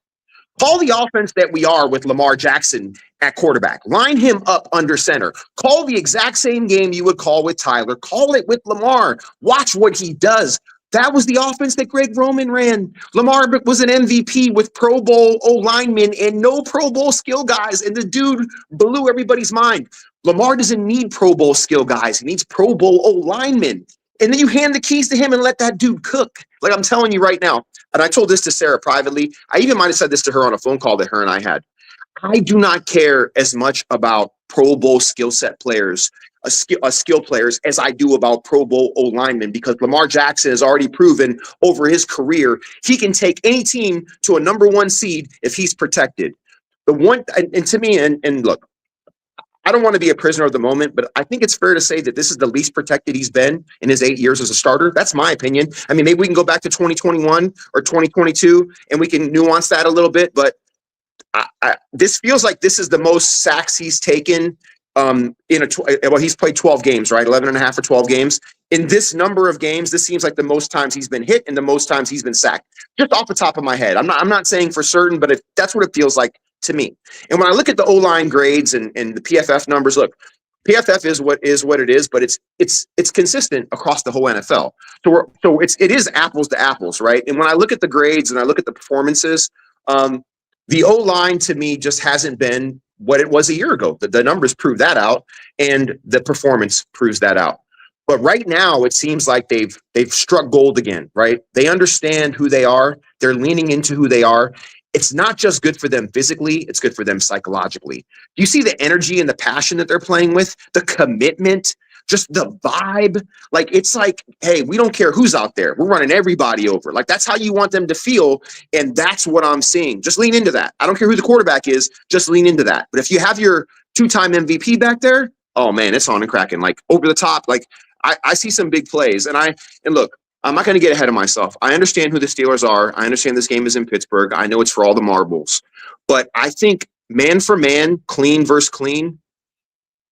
Call the offense that we are with Lamar Jackson at quarterback. Line him up under center. Call the exact same game you would call with Tyler. Call it with Lamar. Watch what he does. That was the offense that Greg Roman ran. Lamar was an MVP with Pro Bowl O-linemen and no Pro Bowl skill guys, and the dude blew everybody's mind. Lamar doesn't need Pro Bowl skill guys. He needs Pro Bowl O-linemen. And then you hand the keys to him and let that dude cook. Like I'm telling you right now, and I told this to Sarah privately. I even might have said this to her on a phone call that her and I had. I do not care as much about Pro Bowl skill set players, skill players, as I do about Pro Bowl O-linemen, because Lamar Jackson has already proven over his career he can take any team to a number 1 seed if he's protected. The one, and to me, and look, I don't want to be a prisoner of the moment, but I think it's fair to say that this is the least protected he's been in his 8 years as a starter. That's my opinion. I mean, maybe we can go back to 2021 or 2022 and we can nuance that a little bit, but this feels like this is the most sacks he's taken he's played 12 games, right? 11 and a half or 12 games. In this number of games, this seems like the most times he's been hit and the most times he's been sacked. Just off the top of my head. I'm not saying for certain, but that's what it feels like to me. And when I look at the O-line grades and the PFF numbers, look, PFF is what it is, but it's consistent across the whole NFL. So it is apples to apples, right? And when I look at the grades and I look at the performances, the O-line to me just hasn't been what it was a year ago. The numbers prove that out, and the performance proves that out. But right now, it seems like they've struck gold again, right? They understand who they are. They're leaning into who they are. It's not just good for them physically, it's good for them psychologically. Do you see the energy and the passion that they're playing with? The commitment, just the vibe. Like, it's like, hey, we don't care who's out there. We're running everybody over. Like, that's how you want them to feel, and that's what I'm seeing. Just lean into that. I don't care who the quarterback is, just lean into that. But if you have your 2-time MVP back there, oh, man, it's on and cracking. Like, over the top, like, I see some big plays. And look, I'm not going to get ahead of myself. I understand who the Steelers are. I understand this game is in Pittsburgh. I know it's for all the marbles. But I think man for man, clean versus clean,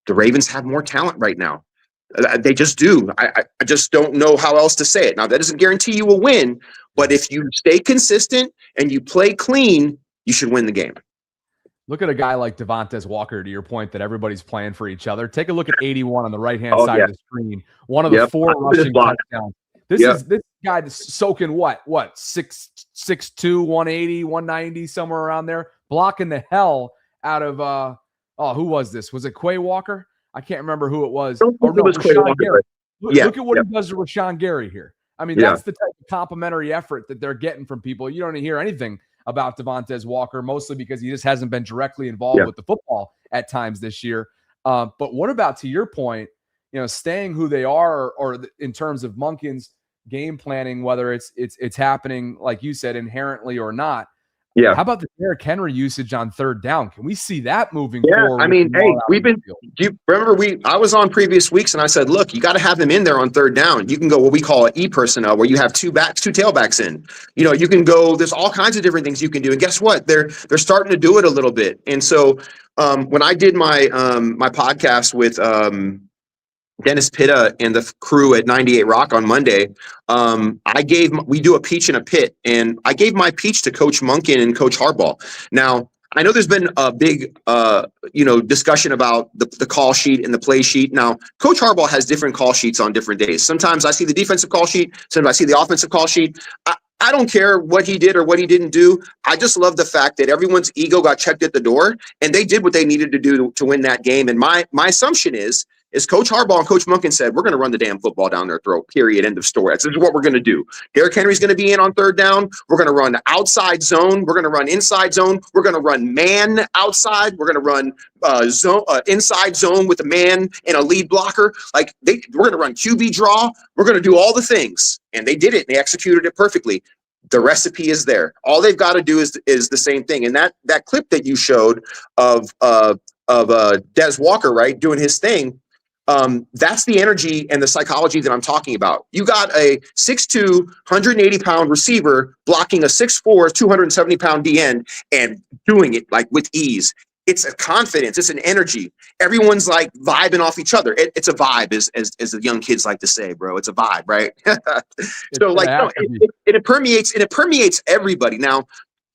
the Ravens have more talent right now. They just do. I just don't know how else to say it. Now, that doesn't guarantee you a win, but if you stay consistent and you play clean, you should win the game. Look at a guy like Devontae Walker, to your point that everybody's playing for each other. Take a look at 81 on the right-hand side of the screen. One of the 4 rushing touchdowns. This guy is soaking what? 6'2", 180, 190, somewhere around there, blocking the hell out of who was this? Was it Quay Walker? I can't remember who it was. It was Quay Walker. Look at what he does to Rashawn Gary here. I mean, that's the type of complimentary effort that they're getting from people. You don't hear anything about Devontae Walker, mostly because he just hasn't been directly involved with the football at times this year. But what about, to your point, staying who they are, or in terms of Monken's game planning, whether it's happening, like you said, inherently or not. Yeah. How about the Derrick Henry usage on 3rd down? Can we see that moving forward? I mean, hey, do you remember I was on previous weeks and I said, look, you got to have him in there on 3rd down. You can go what we call an E personnel, where you have 2 tailbacks in. You can go, there's all kinds of different things you can do. And guess what? They're starting to do it a little bit. And so when I did my my podcast with Dennis Pitta and the crew at 98 Rock on Monday, we do a peach and a pit, and I gave my peach to Coach Monken and Coach Harbaugh. Now, I know there's been a big, discussion about the call sheet and the play sheet. Now, Coach Harbaugh has different call sheets on different days. Sometimes I see the defensive call sheet. Sometimes I see the offensive call sheet. I don't care what he did or what he didn't do. I just love the fact that everyone's ego got checked at the door, and they did what they needed to do to win that game. And my assumption is Coach Harbaugh and Coach Monken said, we're going to run the damn football down their throat, period, end of story. This is what we're going to do. Derrick Henry's going to be in on third down. We're going to run outside zone. We're going to run inside zone. We're going to run man outside. We're going to run inside zone with a man and a lead blocker. We're going to run QB draw. We're going to do all the things. And they did it. And they executed it perfectly. The recipe is there. All they've got to do is the same thing. And that clip that you showed of Des Walker, right, doing his thing, that's the energy and the psychology that I'm talking about. You got a 6'2", 180-pound receiver blocking a 6'4", 270-pound D end and doing it like with ease. It's a confidence. It's an energy. Everyone's like vibing off each other. It's a vibe, as the young kids like to say, bro. It's a vibe, right? So it permeates everybody. Now,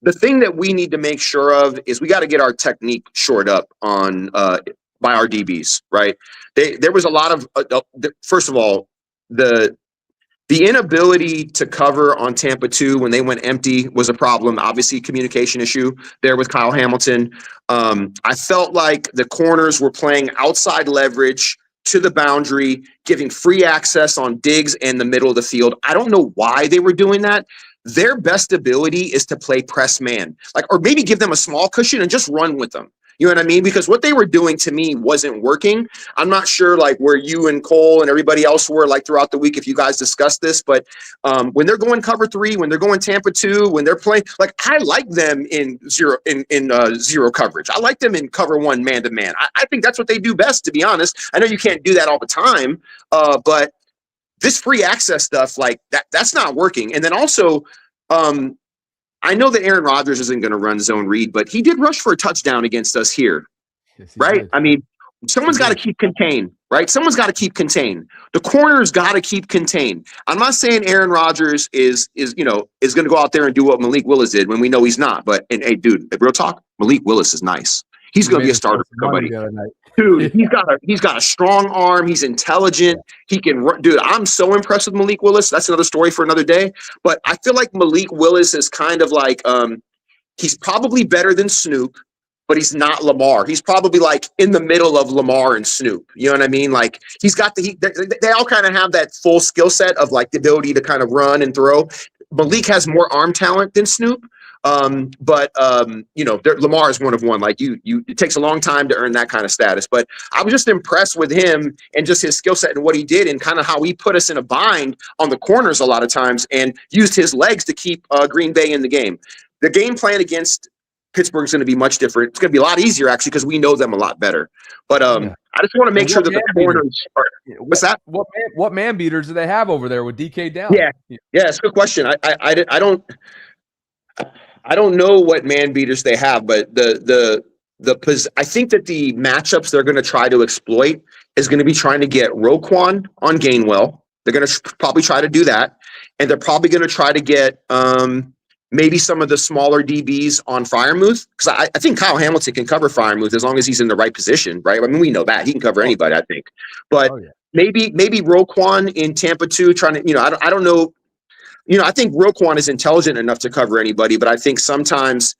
the thing that we need to make sure of is we got to get our technique shored up on by our DBs, right? There was a lot of first of all, the inability to cover on Tampa 2 when they went empty was a problem. Obviously, communication issue there with Kyle Hamilton. I felt like the corners were playing outside leverage to the boundary, giving free access on digs in the middle of the field. I don't know why they were doing that. Their best ability is to play press man, or maybe give them a small cushion and just run with them. You know what I mean? Because what they were doing to me wasn't working. I'm not sure where you and Cole and everybody else were throughout the week if you guys discussed this, but when they're going cover 3, when they're going Tampa 2, when they're playing, I like them in zero coverage. I like them in cover 1 man to man. I think that's what they do best, to be honest. I know you can't do that all the time, but this free access stuff that's not working. And then also, I know that Aaron Rodgers isn't going to run zone read, but he did rush for a touchdown against us here, right? Did. I mean, someone's got to keep contained, right? Someone's got to keep contained. The corner's got to keep contained. I'm not saying Aaron Rodgers is going to go out there and do what Malik Willis did when we know he's not. But hey, dude, real talk, Malik Willis is nice. He's going to be a starter for somebody. Dude, he's got a strong arm. He's intelligent. He can run. Dude, I'm so impressed with Malik Willis. That's another story for another day. But I feel like Malik Willis is kind of he's probably better than Snoop, but he's not Lamar. He's probably in the middle of Lamar and Snoop. You know what I mean? He's got they all kind of have that full skill set of the ability to kind of run and throw. Malik has more arm talent than Snoop. But Lamar is one of one. It takes a long time to earn that kind of status. But I was just impressed with him and just his skill set and what he did and kind of how he put us in a bind on the corners a lot of times and used his legs to keep Green Bay in the game. The game plan against Pittsburgh is going to be much different. It's going to be a lot easier actually because we know them a lot better. But I just want to make sure that the corners are. What's that? What man beaters do they have over there with DK down? Yeah, it's a good question. I don't know what man beaters they have, but I think that the matchups they're going to try to exploit is going to be trying to get Roquan on Gainwell. They're going to probably try to do that, and they're probably going to try to get maybe some of the smaller DBs on Freiermuth, because I think Kyle Hamilton can cover Freiermuth as long as he's in the right position, right? I mean, we know that he can cover anybody, I think, but maybe Roquan in Tampa 2 trying to, I don't know. I think Roquan is intelligent enough to cover anybody, but I think sometimes,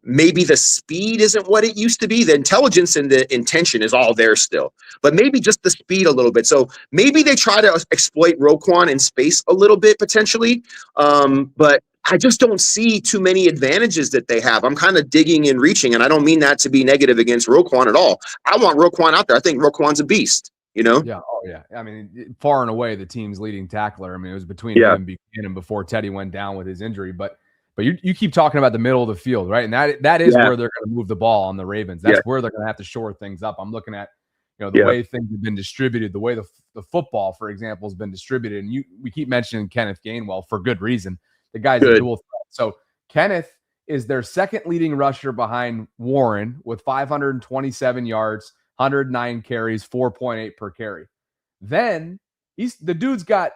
maybe the speed isn't what it used to be. The intelligence and the intention is all there still, but maybe just the speed a little bit. So maybe they try to exploit Roquan in space a little bit potentially, but I just don't see too many advantages that they have. I'm kind of digging and reaching, and I don't mean that to be negative against Roquan at all. I want Roquan out there. I think Roquan's a beast. Yeah. Oh, yeah. I mean, far and away the team's leading tackler. I mean, it was between him and Buchanan before Teddy went down with his injury. But you keep talking about the middle of the field, right? And that is where they're going to move the ball on the Ravens. That's where they're going to have to shore things up. I'm looking at the way things have been distributed, the way the football, for example, has been distributed. And we keep mentioning Kenneth Gainwell for good reason. The guy's a dual threat. So Kenneth is their second leading rusher behind Warren with 527 yards. 109 carries, 4.8 per carry. Then he's caught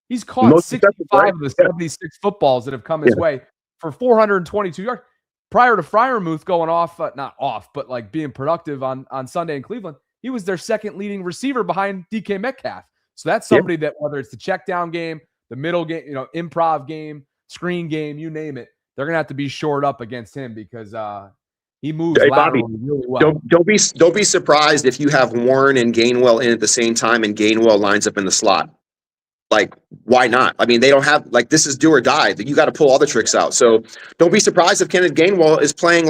Most 65 effective, right? of the 76 footballs that have come his way for 422 yards. Prior to Freiermuth going off, not off, but like being productive on Sunday in Cleveland, he was their second leading receiver behind DK Metcalf. So that's somebody that, whether it's the check down game, the middle game, improv game, screen game, you name it, they're going to have to be shored up against him because he moves laterally really well. Don't be surprised if you have Warren and Gainwell in at the same time and Gainwell lines up in the slot. Like, why not? I mean, they don't have, like, this is do or die. You got to pull all the tricks out. So don't be surprised if Kenneth Gainwell is playing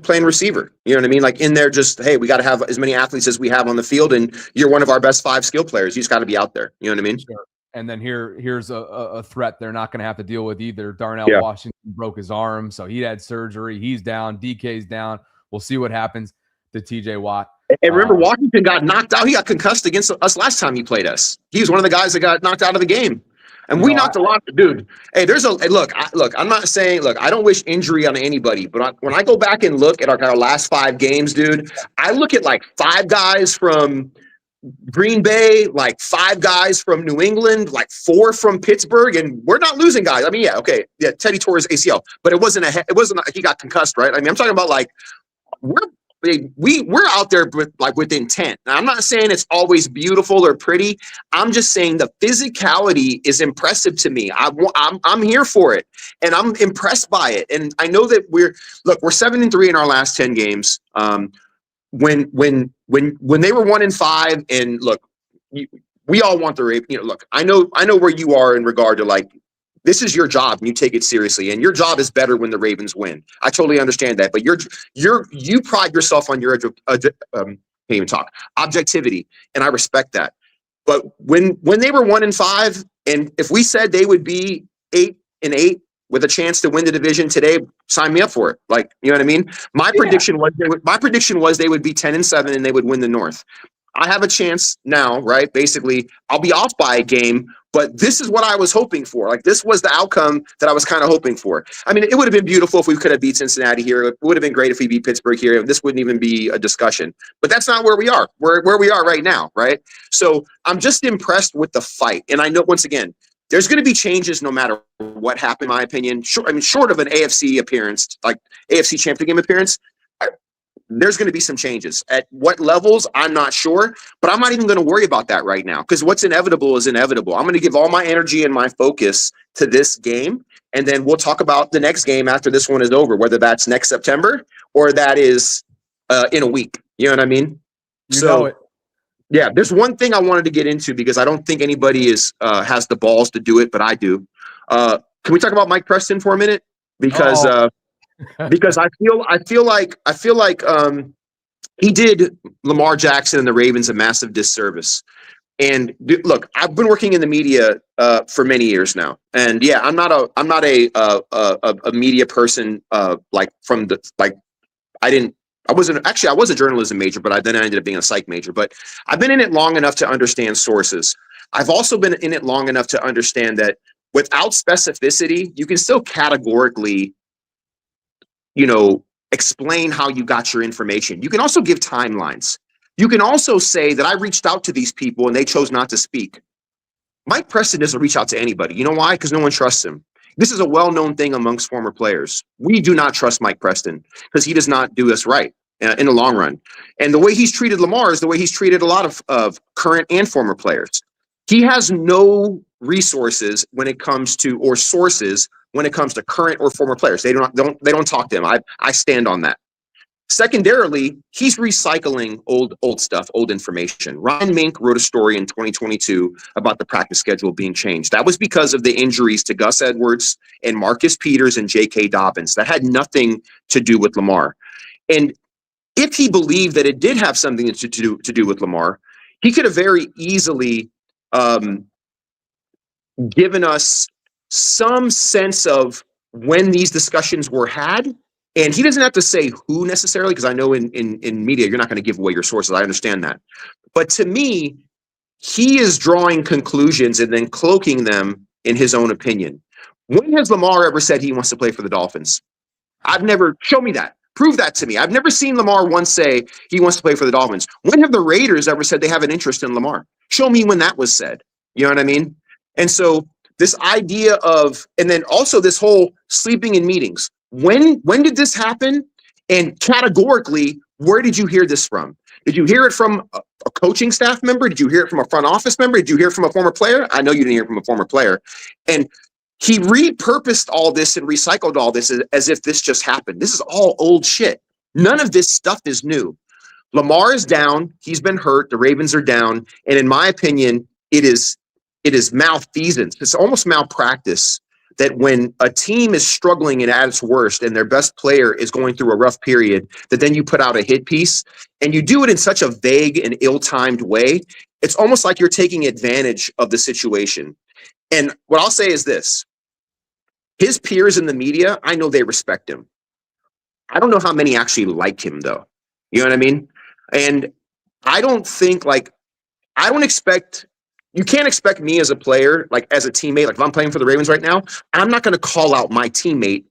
playing receiver. You know what I mean? Like in there, just, hey, we got to have as many athletes as we have on the field, and you're one of our best 5 skill players. You just got to be out there. You know what I mean? Sure. And then here's a threat they're not going to have to deal with either. Darnell Washington broke his arm, so he had surgery. He's down. DK's down. We'll see what happens to TJ Watt. And remember, Washington got knocked out. He got concussed against us last time he played us. He was one of the guys that got knocked out of the game. And we knocked a lot of dude. Hey, look, I'm not saying, I don't wish injury on anybody, but when I go back and look at our last 5 games, dude, I look at like 5 guys from Green Bay, like 5 guys from New England, like 4 from Pittsburgh, and we're not losing guys. I mean, Teddy tore his ACL, but it wasn't he got concussed, right? I mean, I'm talking about like we're out there with intent. Now, I'm not saying it's always beautiful or pretty. I'm just saying the physicality is impressive to me. I'm here for it, and I'm impressed by it. And I know that we're 7-3 in our last 10 games. When they were 1-5, and look, we all want the Ravens. Look, I know where you are in regard to like, this is your job and you take it seriously, and your job is better when the Ravens win. I totally understand that, but you pride yourself on your can't even talk objectivity, and I respect that. But when they were 1-5, and if we said they would be 8-8 with a chance to win the division today, sign me up for it. Like, you know what I mean? My prediction was they would be 10-7 and they would win the North. I have a chance now, right? Basically, I'll be off by a game, but this is what I was hoping for. Like, this was the outcome that I was kind of hoping for. I mean, it would have been beautiful if we could have beat Cincinnati here. It would have been great if we beat Pittsburgh here. This wouldn't even be a discussion. But that's not where we are. We're where we are right now, right? So I'm just impressed with the fight. And I know, once again, there's going to be changes no matter what happened, in my opinion. Short of an AFC appearance, like AFC Championship game appearance, there's going to be some changes. At what levels, I'm not sure, but I'm not even going to worry about that right now, because what's inevitable is inevitable. I'm going to give all my energy and my focus to this game, and then we'll talk about the next game after this one is over, whether that's next September or that is in a week. You know what I mean? You know it. Yeah, there's one thing I wanted to get into because I don't think anybody has the balls to do it, but I do. Can we talk about Mike Preston for a minute? Because because I feel like he did Lamar Jackson and the Ravens a massive disservice. And look, I've been working in the media for many years now, and yeah, I'm not a media person I was a journalism major, but then I ended up being a psych major. But I've been in it long enough to understand sources. I've also been in it long enough to understand that without specificity, you can still categorically, explain how you got your information. You can also give timelines. You can also say that I reached out to these people and they chose not to speak. Mike Preston doesn't reach out to anybody. You know why? Because no one trusts him. This is a well-known thing amongst former players. We do not trust Mike Preston because he does not do us right in the long run. And the way he's treated Lamar is the way he's treated a lot of current and former players. He has no resources when it comes to, or sources when it comes to current or former players. They don't talk to him. I stand on that. Secondarily, he's recycling old stuff, old information. Ryan Mink wrote a story in 2022 about the practice schedule being changed. That was because of the injuries to Gus Edwards and Marcus Peters and J.K. Dobbins. That had nothing to do with Lamar. And if he believed that it did have something to do with Lamar, he could have very easily given us some sense of when these discussions were had. And he doesn't have to say who necessarily, because I know in media, you're not going to give away your sources. I understand that. But to me, he is drawing conclusions and then cloaking them in his own opinion. When has Lamar ever said he wants to play for the Dolphins? Show me that. Prove that to me. I've never seen Lamar once say he wants to play for the Dolphins. When have the Raiders ever said they have an interest in Lamar? Show me when that was said. You know what I mean? And so this idea of, and then also this whole sleeping in meetings. When did this happen? And categorically, where did you hear this from? Did you hear it from a coaching staff member? Did you hear it from a front office member? Did you hear it from a former player? I know you didn't hear it from a former player. And he repurposed all this and recycled all this as if this just happened. This is all old shit. None of this stuff is new. Lamar is down. He's been hurt. The Ravens are down. And in my opinion, it is malfeasance. It's almost malpractice that when a team is struggling and at its worst and their best player is going through a rough period, that then you put out a hit piece and you do it in such a vague and ill-timed way. It's almost like you're taking advantage of the situation. And what I'll say is this. His peers in the media, I know they respect him. I don't know how many actually like him, though. You know what I mean? And I don't think, you can't expect me as a player, like as a teammate, like if I'm playing for the Ravens right now, I'm not going to call out my teammate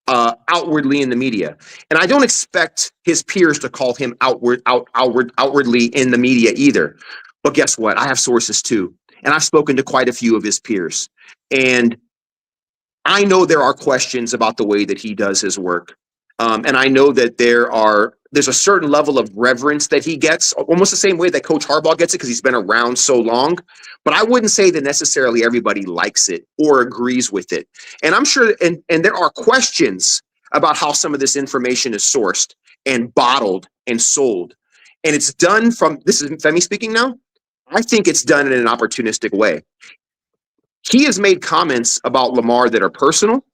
outwardly in the media. And I don't expect his peers to call him outwardly in the media either. But guess what? I have sources too. And I've spoken to quite a few of his peers. And I know there are questions about the way that he does his work. And I know that there's a certain level of reverence that he gets, almost the same way that Coach Harbaugh gets it because he's been around so long. But I wouldn't say that necessarily everybody likes it or agrees with it. And I'm sure, and there are questions about how some of this information is sourced and bottled and sold. And it's done this is Femi speaking now. I think it's done in an opportunistic way. He has made comments about Lamar that are personal.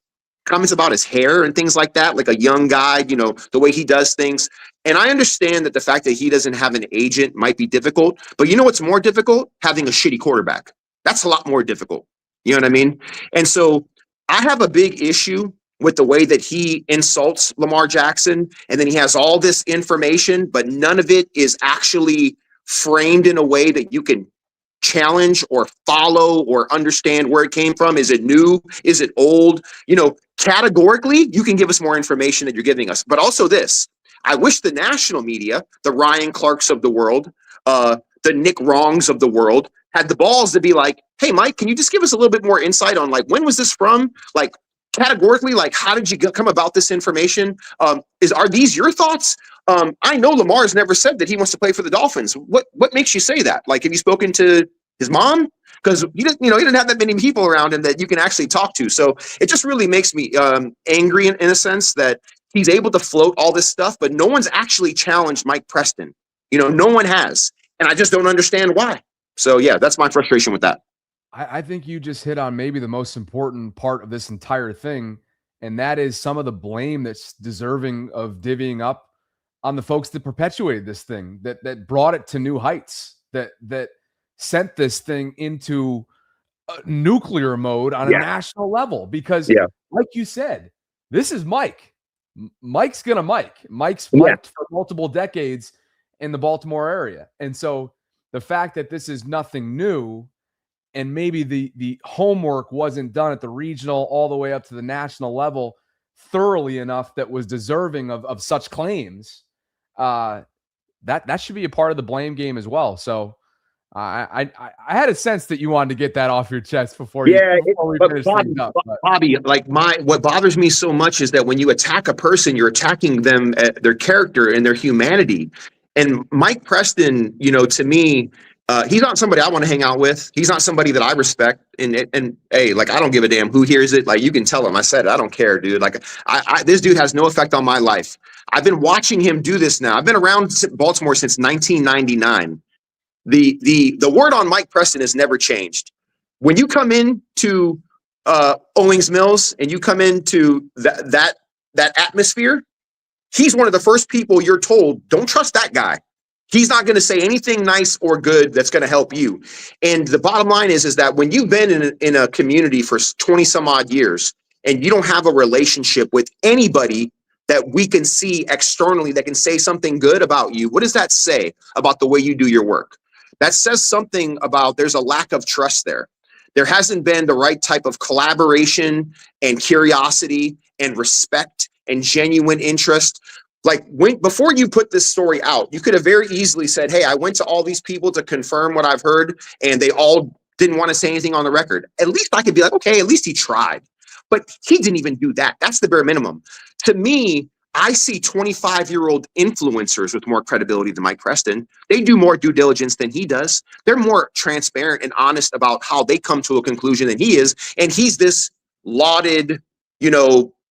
Comments about his hair and things like that, like a young guy, the way he does things. And I understand that the fact that he doesn't have an agent might be difficult, but you know what's more difficult? Having a shitty quarterback. That's a lot more difficult. You know what I mean? And so I have a big issue with the way that he insults Lamar Jackson, and then he has all this information, but none of it is actually framed in a way that you can challenge or follow or understand where it came from. Is it new? Is it old? Categorically, you can give us more information than you're giving us. But also this, I wish the national media, the Ryan Clarks of the world, the Nick Wrongs of the world, had the balls to be like, hey, Mike, can you just give us a little bit more insight on when was this from? Categorically, how did you come about this information? Are these your thoughts? I know Lamar's never said that he wants to play for the Dolphins. What makes you say that? Have you spoken to his mom? Because he didn't have that many people around him that you can actually talk to. So it just really makes me angry in a sense that he's able to float all this stuff, but no one's actually challenged Mike Preston. No one has. And I just don't understand why. So yeah, that's my frustration with that. I think you just hit on maybe the most important part of this entire thing, and that is some of the blame that's deserving of divvying up on the folks that perpetuated this thing, that brought it to new heights, that sent this thing into nuclear mode on a national level. Because like you said, this is Mike. Mike's gonna Mike. Mike's Mike for multiple decades in the Baltimore area. And so the fact that this is nothing new, and maybe the homework wasn't done at the regional all the way up to the national level thoroughly enough that was deserving of such claims, that should be a part of the blame game as well. So I had a sense that you wanted to get that off your chest before we finish things up. Bobby, what bothers me so much is that when you attack a person, you're attacking them, their character and their humanity. And Mike Preston, to me, he's not somebody I want to hang out with. He's not somebody that I respect. And hey, I don't give a damn who hears it. You can tell him I said it. I don't care, dude. This dude has no effect on my life. I've been watching him do this now. I've been around Baltimore since 1999. The word on Mike Preston has never changed. When you come into Owings Mills and you come into that atmosphere, he's one of the first people you're told, don't trust that guy. He's not going to say anything nice or good that's going to help you. And the bottom line is that when you've been in a community for 20 some odd years and you don't have a relationship with anybody that we can see externally that can say something good about you, what does that say about the way you do your work? That says something about there's a lack of trust there. There hasn't been the right type of collaboration and curiosity and respect and genuine interest. Like before you put this story out, you could have very easily said, hey, I went to all these people to confirm what I've heard, and they all didn't want to say anything on the record. At least I could be like, okay, at least he tried. But he didn't even do that. That's the bare minimum. To me, I see 25-year-old influencers with more credibility than Mike Preston. They do more due diligence than he does. They're more transparent and honest about how they come to a conclusion than he is. And he's this lauded,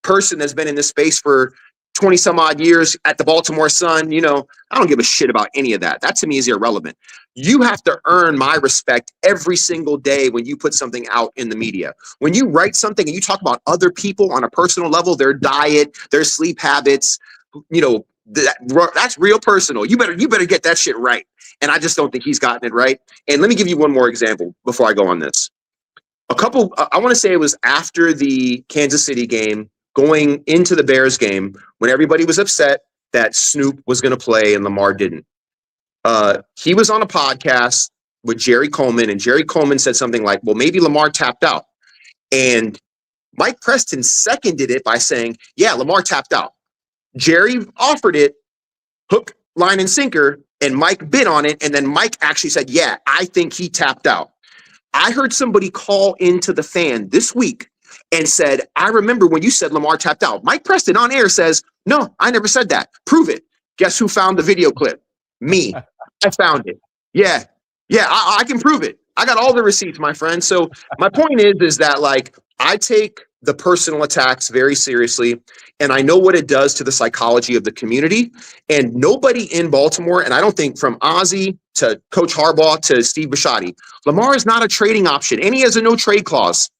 person that's been in this space for 20 some odd years at the Baltimore Sun. I don't give a shit about any of that. That to me is irrelevant. You have to earn my respect every single day when you put something out in the media. When you write something and you talk about other people on a personal level, their diet, their sleep habits, that's real personal. You better get that shit right. And I just don't think he's gotten it right. And let me give you one more example before I go on this. I want to say it was after the Kansas City game, going into the Bears game, when everybody was upset that Snoop was going to play and Lamar didn't. He was on a podcast with Jerry Coleman, and Jerry Coleman said something like, well, maybe Lamar tapped out. And Mike Preston seconded it by saying, yeah, Lamar tapped out. Jerry offered it, hook, line, and sinker, and Mike bid on it. And then Mike actually said, yeah, I think he tapped out. I heard somebody call into the Fan this week and said, I remember when you said Lamar tapped out. Mike Preston on air says, no, I never said that. Prove it. Guess who found the video clip? Me. I found it. Yeah, I can prove it. I got all the receipts, my friend. So my point is that I take the personal attacks very seriously, and I know what it does to the psychology of the community. And nobody in Baltimore, and I don't think from Ozzie to Coach Harbaugh to Steve Bisciotti, Lamar is not a trading option, and he has a no trade clause.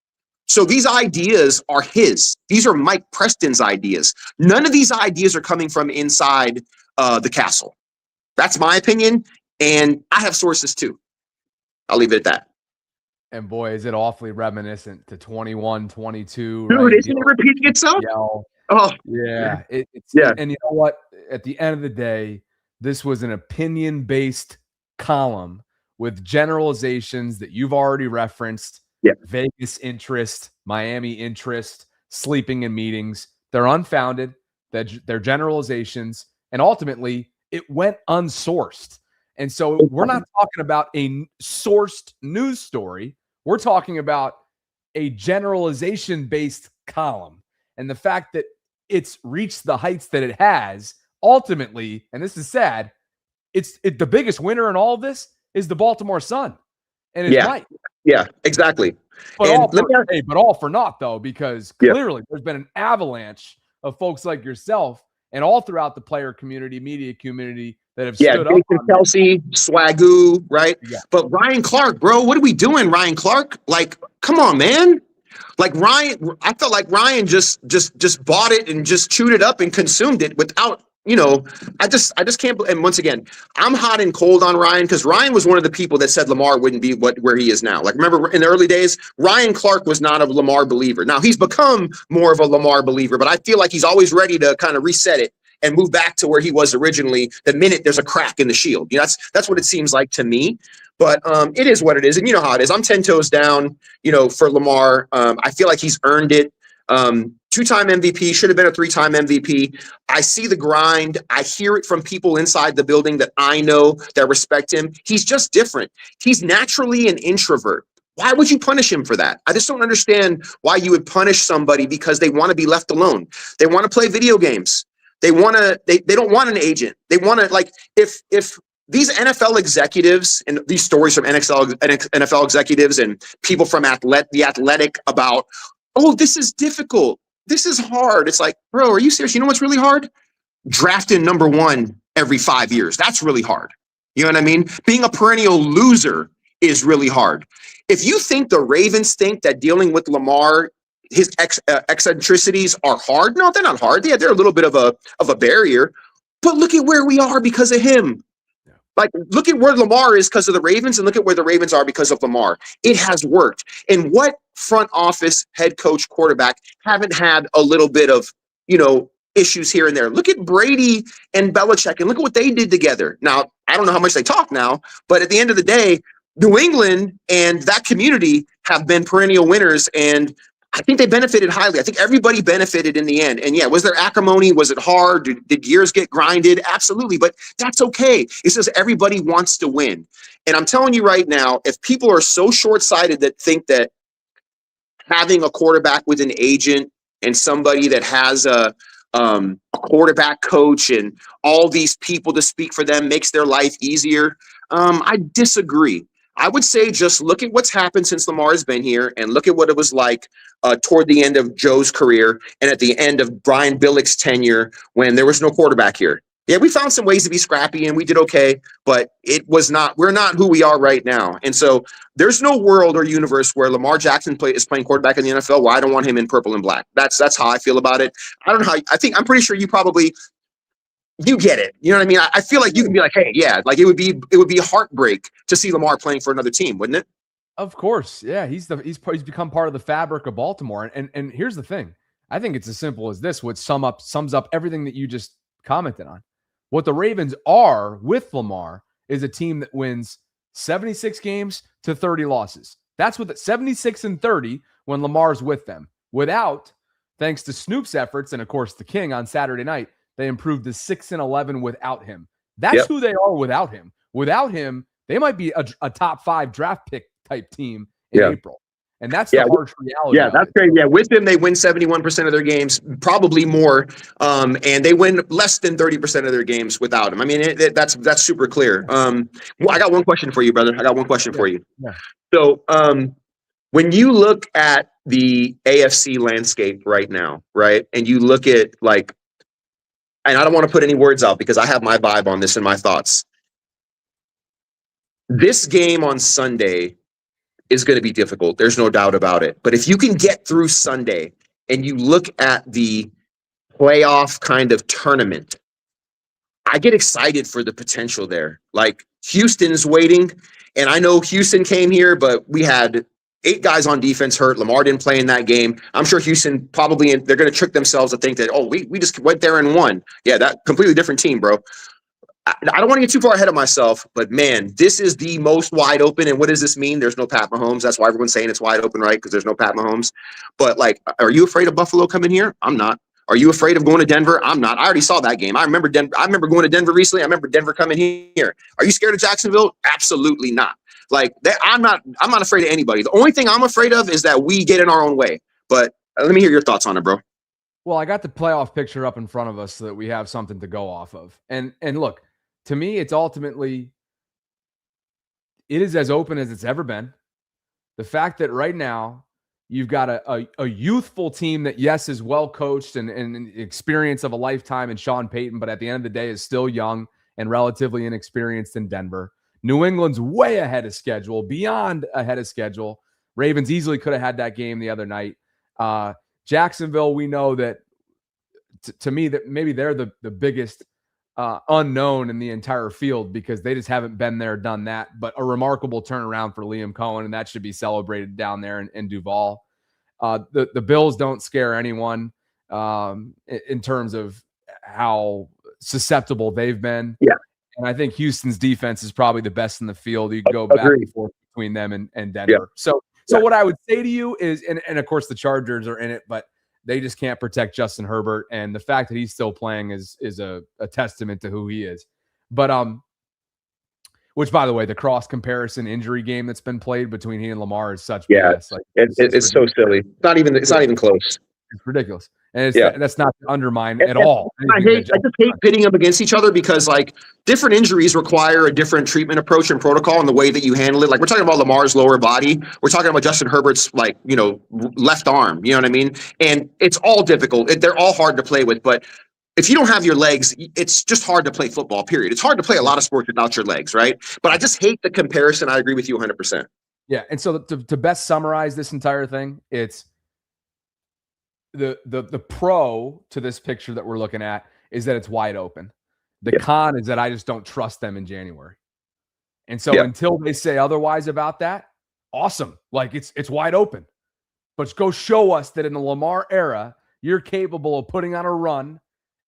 So these ideas are his. These are Mike Preston's ideas. None of these ideas are coming from inside the castle. That's my opinion, and I have sources too. I'll leave it at that. And boy, is it awfully reminiscent to 21, 22. Dude, right? Isn't it repeating itself? Oh, yeah. Yeah. And you know what? At the end of the day, this was an opinion-based column with generalizations that you've already referenced. Yeah. Vegas interest, Miami interest, sleeping in meetings. They're unfounded. They're generalizations. And ultimately, it went unsourced. And so we're not talking about a sourced news story. We're talking about a generalization-based column. And the fact that it's reached the heights that it has, ultimately, and this is sad, the biggest winner in all of this is the Baltimore Sun. And it's right. Yeah, exactly. But all for naught, though, because clearly there's been an avalanche of folks like yourself and all throughout the player community, media community that have stood up. Jason Kelsey, Swagoo, right? Yeah. But Ryan Clark, bro, what are we doing, Ryan Clark? Come on, man. Ryan, I felt like Ryan just bought it and just chewed it up and consumed it without, I just can't. And once again, I'm hot and cold on Ryan because Ryan was one of the people that said Lamar wouldn't be where he is now. Remember in the early days, Ryan Clark was not a Lamar believer. Now he's become more of a Lamar believer, but I feel like he's always ready to kind of reset it and move back to where he was originally the minute there's a crack in the shield. That's what it seems like to me. But it is what it is. And you know how it is. I'm 10 toes down, for Lamar. I feel like he's earned it. 2-time MVP, should have been a 3-time MVP. I see the grind. I hear it from people inside the building that I know that respect him. He's just different. He's naturally an introvert. Why would you punish him for that? I just don't understand why you would punish somebody because they want to be left alone. They want to play video games. They don't want an agent. They want to, if these NFL executives and these stories from NFL executives and people from the Athletic about, this is difficult. This is hard. It's like, bro, are you serious? You know what's really hard? Drafting number 1 every 5 years. That's really hard. You know what I mean? Being a perennial loser is really hard. If you think the Ravens think that dealing with Lamar, his eccentricities are hard, no, they're not hard. Yeah, they're a little bit of a barrier. But look at where we are because of him. Look at where Lamar is because of the Ravens and look at where the Ravens are because of Lamar. It has worked. And what front office, head coach, quarterback haven't had a little bit of, issues here and there? Look at Brady and Belichick and look at what they did together. Now, I don't know how much they talk now, but at the end of the day, New England and that community have been perennial winners. And I think they benefited highly. I think everybody benefited in the end. And yeah, was there acrimony? Was it hard? Did gears get grinded? Absolutely. But that's okay. It's just everybody wants to win. And I'm telling you right now, if people are so short-sighted that think that having a quarterback with an agent and somebody that has a quarterback coach and all these people to speak for them makes their life easier, I disagree. I would say just look at what's happened since Lamar has been here and look at what it was like toward the end of Joe's career and at the end of Brian Billick's tenure when there was no quarterback here. Yeah, we found some ways to be scrappy and we did okay, but we're not who we are right now. And so there's no world or universe where Lamar Jackson is playing quarterback in the NFL where I don't want him in purple and black. That's how I feel about it. I don't know how, I'm pretty sure you get it. You know what I mean? I feel like you can be like, hey, yeah, like it would be a heartbreak to see Lamar playing for another team, wouldn't it? Of course. Yeah. He's become part of the fabric of Baltimore. And here's the thing. I think it's as simple as this, which sums up everything that you just commented on. What the Ravens are with Lamar is a team that wins 76 games to 30 losses. That's what 76 and 30 when Lamar's with them. Without, thanks to Snoop's efforts and of course the King on Saturday night, they improved to 6-11 without him. That's who they are without him. Without him, they might be a top 5 draft pick type team in April. And that's the harsh reality. Yeah, that's great. Yeah, with them, they win 71% of their games, probably more, and they win less than 30% of their games without him. I mean, that's super clear. Well, I got one question for you, brother. I got one question for you. Yeah. So when you look at the AFC landscape right now, right, and you look at like, and I don't want to put any words out because I have my vibe on this and my thoughts. This game on Sunday is going to be difficult. There's no doubt about it. But if you can get through Sunday and you look at the playoff kind of tournament, I get excited for the potential there. Like Houston's waiting, and I know Houston came here, but we had 8 guys on defense hurt. Lamar didn't play in that game. I'm sure Houston probably, they're going to trick themselves to think that, oh, we just went there and won. Yeah, that completely different team, bro. I don't want to get too far ahead of myself, but man, this is the most wide open. And what does this mean? There's no Pat Mahomes. That's why everyone's saying it's wide open, right? Because there's no Pat Mahomes. But like, are you afraid of Buffalo coming here? I'm not. Are you afraid of going to Denver? I'm not. I already saw that game. I remember going to Denver recently. I remember Denver coming here. Are you scared of Jacksonville? Absolutely not. Like that, I'm not afraid of anybody. The only thing I'm afraid of is that we get in our own way. But let me hear your thoughts on it, bro. Well, I got the playoff picture up in front of us so that we have something to go off of. And look, to me, it's ultimately, it is as open as it's ever been. The fact that right now you've got a youthful team that, yes, is well coached and experience of a lifetime in Sean Payton, but at the end of the day is still young and relatively inexperienced in Denver. New England's way ahead of schedule, beyond ahead of schedule. Ravens easily could have had that game the other night. Jacksonville, we know that, to me, that maybe they're the biggest unknown in the entire field because they just haven't been there, done that. But a remarkable turnaround for Liam Cohen, and that should be celebrated down there in Duval. The Bills don't scare anyone in terms of how susceptible they've been. Yeah. And I think Houston's defense is probably the best in the field. You can go back and forth between them and Denver. Yeah. So what I would say to you is, and of course the Chargers are in it, but they just can't protect Justin Herbert. And the fact that he's still playing is a testament to who he is. But which, by the way, the cross comparison injury game that's been played between he and Lamar is such BS. Like it's so silly. It's not even close. It's ridiculous. And that's not to undermine at all. I just hate pitting them against each other because like different injuries require a different treatment approach and protocol and the way that you handle it. Like we're talking about Lamar's lower body. We're talking about Justin Herbert's left arm. You know what I mean? And it's all difficult. They're all hard to play with. But if you don't have your legs, it's just hard to play football, period. It's hard to play a lot of sports without your legs, right? But I just hate the comparison. I agree with you 100%. Yeah. And so to best summarize this entire thing, it's the pro to this picture that we're looking at is that it's wide open. The con is that I just don't trust them in January. And so until they say otherwise about that, awesome. Like it's wide open. But go show us that in the Lamar era, you're capable of putting on a run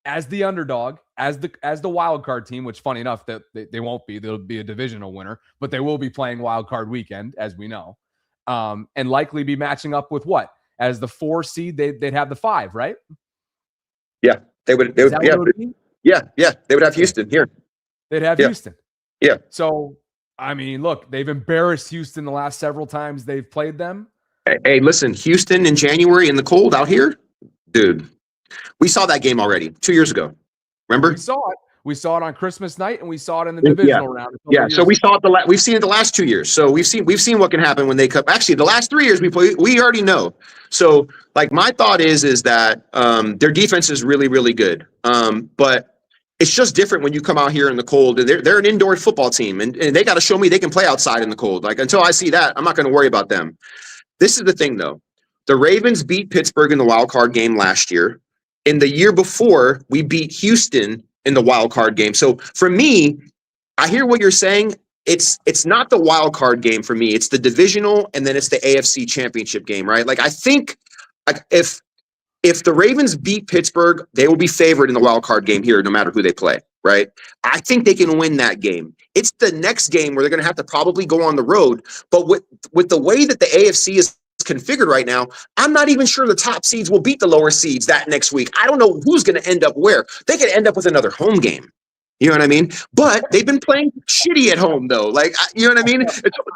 as the underdog, as the wild card team, which funny enough that they won't be. They'll be a divisional winner, but they will be playing wild card weekend, as we know. And likely be matching up with what? as the 4 seed, they'd have the 5, right? Yeah, they would. They Is would that yeah, what it would be? yeah. They would have Houston here. They'd have Yeah. Houston. Yeah. So, I mean, look, they've embarrassed Houston the last several times they've played them. Hey, listen, Houston in January in the cold out here, dude. We saw that game already 2 years ago. Remember? We saw it. We saw it on Christmas night, and we saw it in the divisional round. Yeah, so we saw it. We've seen it the last 2 years. So we've seen what can happen when they come. Actually, the last 3 years we already know. So like my thought is that their defense is really, really good. But it's just different when you come out here in the cold. And they're an indoor football team, and they got to show me they can play outside in the cold. Like until I see that, I'm not going to worry about them. This is the thing, though. The Ravens beat Pittsburgh in the wild card game last year. In the year before, we beat Houston in the wild card game. So for me, I hear what you're saying. It's not the wild card game for me. It's the divisional, and then it's the AFC championship game, right? Like I think like if the Ravens beat Pittsburgh, they will be favored in the wild card game here, no matter who they play, right? I think they can win that game. It's the next game where they're going to have to probably go on the road. But with the way that the AFC is configured right now, I'm not even sure the top seeds will beat the lower seeds that next week. I don't know who's going to end up where. They could end up with another home game. You know what I mean? But they've been playing shitty at home, though. Like, you know what I mean?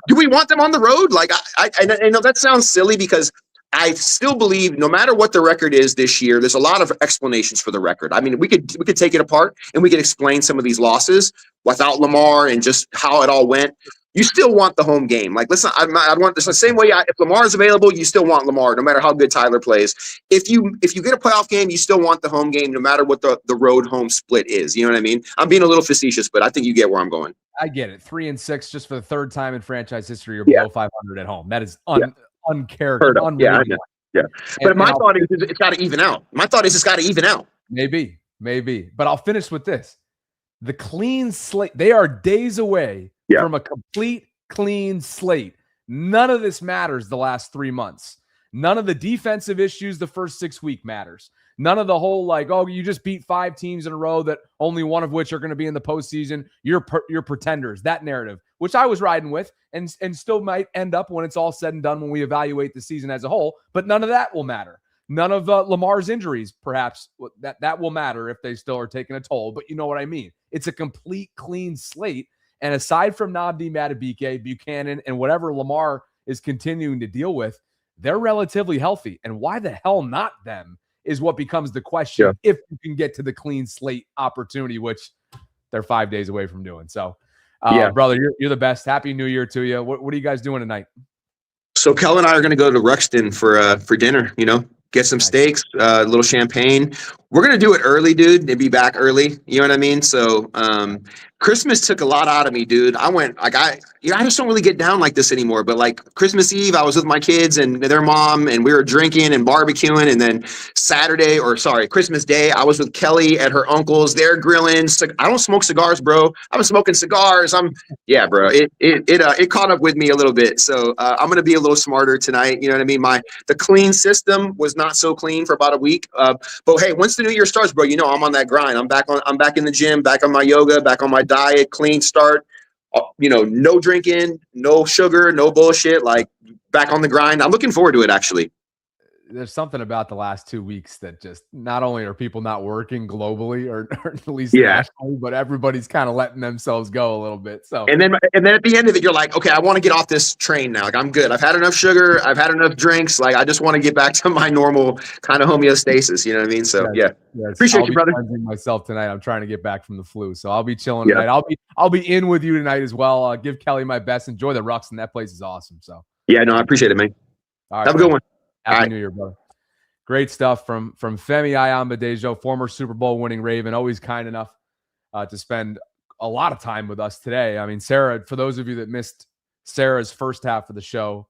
Do we want them on the road? Like, I know that sounds silly because I still believe no matter what the record is this year, there's a lot of explanations for the record. I mean, we could take it apart and we could explain some of these losses without Lamar and just how it all went. You still want the home game. Like, listen, I want this the same way. If Lamar is available, you still want Lamar, no matter how good Tyler plays. If you get a playoff game, you still want the home game, no matter what the road home split is. You know what I mean? I'm being a little facetious, but I think you get where I'm going. I get it. 3-6, just for the third time in franchise history, you're below 500 at home. That is uncharacteristic. Yeah. But my thought is it's got to even out. My thought is it's got to even out. Maybe. But I'll finish with this. The clean slate. They are days away from a complete clean slate. None of this matters the last 3 months. None of the defensive issues the first 6 weeks matters. None of the whole you just beat 5 teams in a row that only one of which are going to be in the postseason. You're pretenders. That narrative, which I was riding with and still might end up when it's all said and done when we evaluate the season as a whole. But none of that will matter. None of Lamar's injuries, perhaps, that will matter if they still are taking a toll. But you know what I mean. It's a complete clean slate. And aside from Nnamdi Madubuike, Buchanan, and whatever Lamar is continuing to deal with, they're relatively healthy. And why the hell not them is what becomes the question if you can get to the clean slate opportunity, which they're 5 days away from doing. So, brother, you're the best. Happy New Year to you. What are you guys doing tonight? So Kel and I are going to go to Ruxton for dinner, get some steaks, a little champagne. We're going to do it early, dude, and be back early. You know what I mean? So Christmas took a lot out of me, dude. I went I just don't really get down like this anymore. But like Christmas Eve, I was with my kids and their mom, and we were drinking and barbecuing. And then Christmas Day, I was with Kelly at her uncle's. They're grilling. I don't smoke cigars, bro. I've been smoking cigars. Bro. It caught up with me a little bit. So I'm gonna be a little smarter tonight. You know what I mean? The clean system was not so clean for about a week. But hey, once the new year starts, bro, I'm on that grind. I'm back in the gym, back on my yoga, back on my diet, clean start. No drinking, no sugar, no bullshit, like back on the grind. I'm looking forward to it, actually. There's something about the last 2 weeks that just not only are people not working globally or at least nationally, but everybody's kind of letting themselves go a little bit. So and then at the end of it, you're like, okay, I want to get off this train now. Like I'm good. I've had enough sugar. I've had enough drinks. Like I just want to get back to my normal kind of homeostasis. You know what I mean? So appreciate you, brother. Myself tonight. I'm trying to get back from the flu, so I'll be chilling tonight. I'll be in with you tonight as well. I'll give Kelly my best. Enjoy the Ruxton. That place is awesome. So I appreciate it, man. All right, have a good one. Happy New Year, brother. Great stuff from Femi, Ayama, Dejou, former Super Bowl winning Raven, always kind enough to spend a lot of time with us today. I mean, Sarah, for those of you that missed Sarah's first half of the show,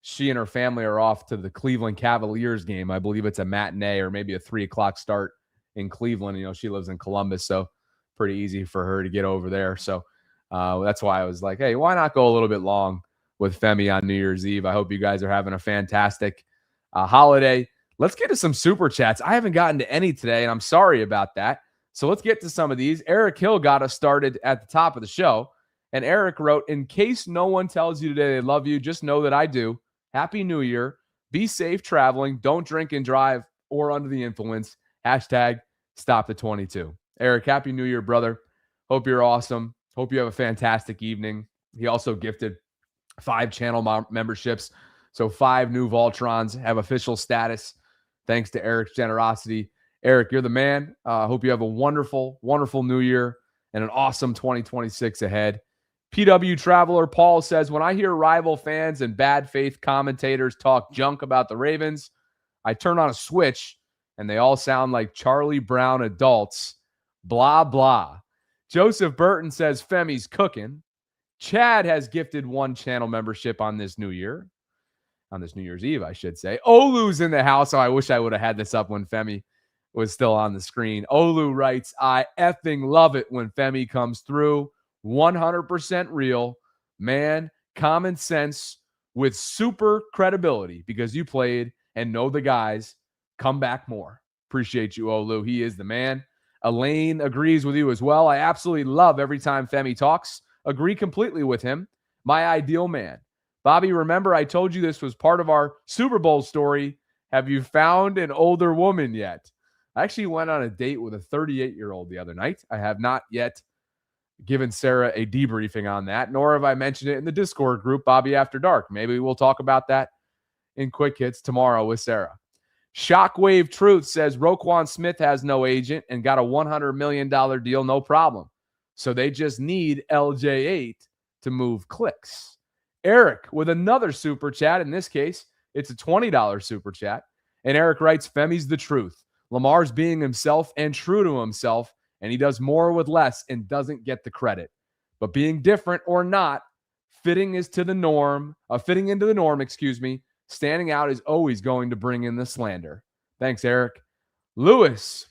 she and her family are off to the Cleveland Cavaliers game. I believe it's a matinee or maybe a 3:00 start in Cleveland. She lives in Columbus, so pretty easy for her to get over there. So that's why I was like, hey, why not go a little bit long with Femi on New Year's Eve? I hope you guys are having a fantastic holiday. Let's get to some super chats. I haven't gotten to any today, and I'm sorry about that. So let's get to some of these. Eric Hill got us started at the top of the show. And Eric wrote, in case no one tells you today they love you, just know that I do. Happy New Year. Be safe traveling. Don't drink and drive or under the influence. Hashtag stop the 22. Eric, happy New Year, brother. Hope you're awesome. Hope you have a fantastic evening. He also gifted 5 channel memberships. So 5 new Vaultrons have official status thanks to Eric's generosity. Eric, you're the man. Hope you have a wonderful, wonderful New Year and an awesome 2026 ahead. PW Traveler Paul says, when I hear rival fans and bad faith commentators talk junk about the Ravens, I turn on a switch and they all sound like Charlie Brown adults. Blah, blah. Joseph Burton says, Femi's cooking. Chad has gifted 1 channel membership on this New Year. On this New Year's Eve, I should say. Olu's in the house. Oh, I wish I would have had this up when Femi was still on the screen. Olu writes, I effing love it when Femi comes through. 100% real. Man, common sense with super credibility because you played and know the guys. Come back more. Appreciate you, Olu. He is the man. Elaine agrees with you as well. I absolutely love every time Femi talks. Agree completely with him. My ideal man. Bobby, remember I told you this was part of our Super Bowl story. Have you found an older woman yet? I actually went on a date with a 38-year-old the other night. I have not yet given Sarah a debriefing on that, nor have I mentioned it in the Discord group, Bobby After Dark. Maybe we'll talk about that in Quick Hits tomorrow with Sarah. Shockwave Truth says Roquan Smith has no agent and got a $100 million deal, no problem. So they just need LJ8 to move clicks. Eric with another super chat. In this case, it's a $20 super chat. And Eric writes, Femi's the truth. Lamar's being himself and true to himself, and he does more with less and doesn't get the credit. But being different or not, fitting into the norm, standing out is always going to bring in the slander. Thanks, Eric. Lewis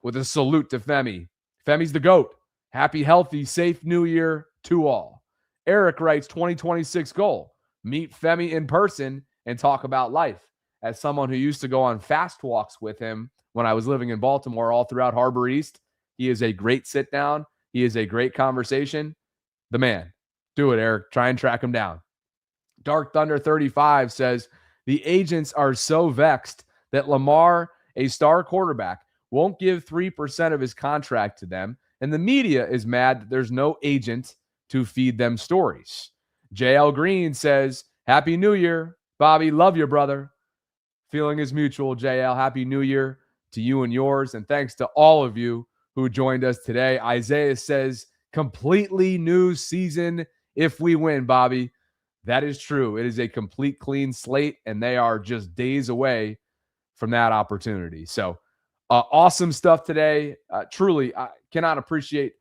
with a salute to Femi. Femi's the GOAT. Happy, healthy, safe New Year to all. Eric writes 2026 goal. Meet Femi in person and talk about life. As someone who used to go on fast walks with him when I was living in Baltimore all throughout Harbor East, he is a great sit down. He is a great conversation. The man. Do it, Eric. Try and track him down. Dark Thunder 35 says, the agents are so vexed that Lamar, a star quarterback, won't give 3% of his contract to them, and the media is mad that there's no agent to feed them stories. JL Green says, Happy New Year. Bobby, love you, brother. Feeling is mutual, JL. Happy New Year to you and yours, and thanks to all of you who joined us today. Isaiah says, completely new season if we win, Bobby. That is true. It is a complete clean slate, and they are just days away from that opportunity. So awesome stuff today. Truly, I cannot appreciate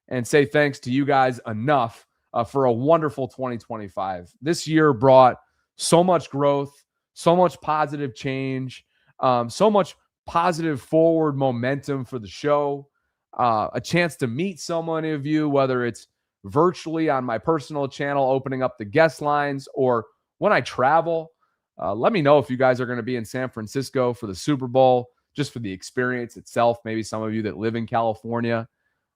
and say thanks to you guys enough for a wonderful 2025. This year brought so much growth, so much positive change, so much positive forward momentum for the show, a chance to meet so many of you, whether it's virtually on my personal channel, opening up the guest lines, or when I travel. Let me know if you guys are going to be in San Francisco for the Super Bowl, just for the experience itself. Maybe some of you that live in California.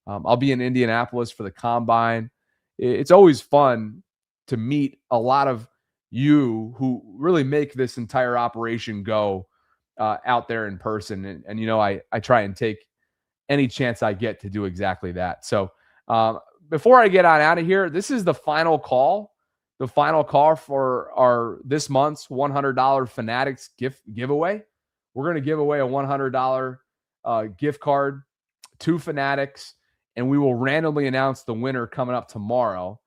I'll be in Indianapolis for the Combine. It's always fun to meet a lot of you who really make this entire operation go out there in person. And you know, I try and take any chance I get to do exactly that. So before I get on out of here, this is the final call for our this month's $100 Fanatics gift giveaway. We're going to give away a $100 gift card to Fanatics, and we will randomly announce the winner coming up tomorrow.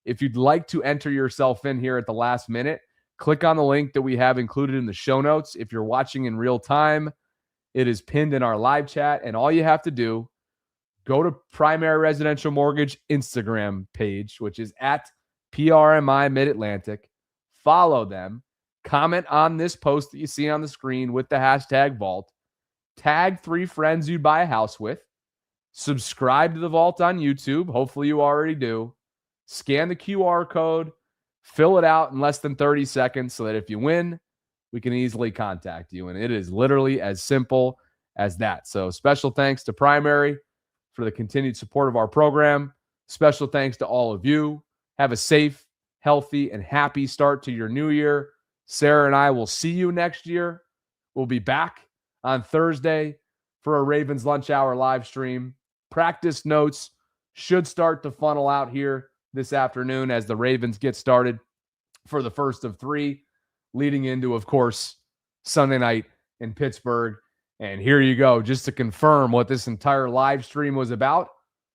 If you'd like to enter yourself in here at the last minute, click on the link that we have included in the show notes. If you're watching in real time, it is pinned in our live chat, and all you have to do, go to Primary Residential Mortgage Instagram page, which is at PRMI Mid-Atlantic. Follow them. Comment on this post that you see on the screen with the hashtag Vault. Tag 3 friends you'd buy a house with. Subscribe to the Vault on YouTube. Hopefully you already do. Scan the QR code. Fill it out in less than 30 seconds so that if you win, we can easily contact you. And it is literally as simple as that. So special thanks to Primary for the continued support of our program. Special thanks to all of you. Have a safe, healthy, and happy start to your new year. Sarah and I will see you next year. We'll be back on Thursday for a Ravens lunch hour live stream. Practice notes should start to funnel out here this afternoon as the Ravens get started for the first of 3, leading into, of course, Sunday night in Pittsburgh. And here you go, just to confirm what this entire live stream was about.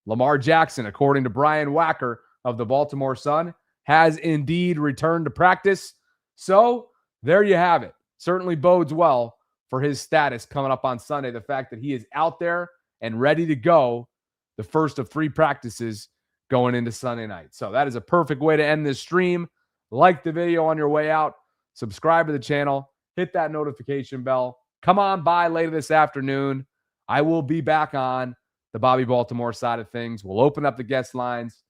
Lamar Jackson, according to Brian Wacker of the Baltimore Sun, has indeed returned to practice. So there you have it. Certainly bodes well for his status coming up on Sunday. The fact that he is out there and ready to go, the first of 3 practices going into Sunday night. So that is a perfect way to end this stream. Like the video on your way out. Subscribe to the channel. Hit that notification bell. Come on by later this afternoon. I will be back on the Bobby Baltimore side of things. We'll open up the guest lines.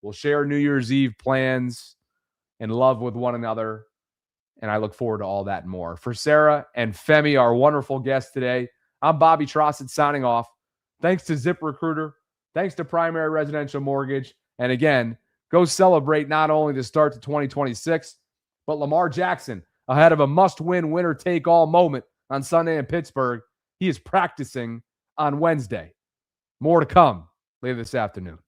We'll share New Year's Eve plans and love with one another. And I look forward to all that and more. For Sarah and Femi, our wonderful guests today, I'm Bobby Trossett signing off. Thanks to ZipRecruiter. Thanks to Primary Residential Mortgage. And again, go celebrate not only the start to 2026, but Lamar Jackson ahead of a must-win, winner-take-all moment on Sunday in Pittsburgh. He is practicing on Wednesday. More to come later this afternoon.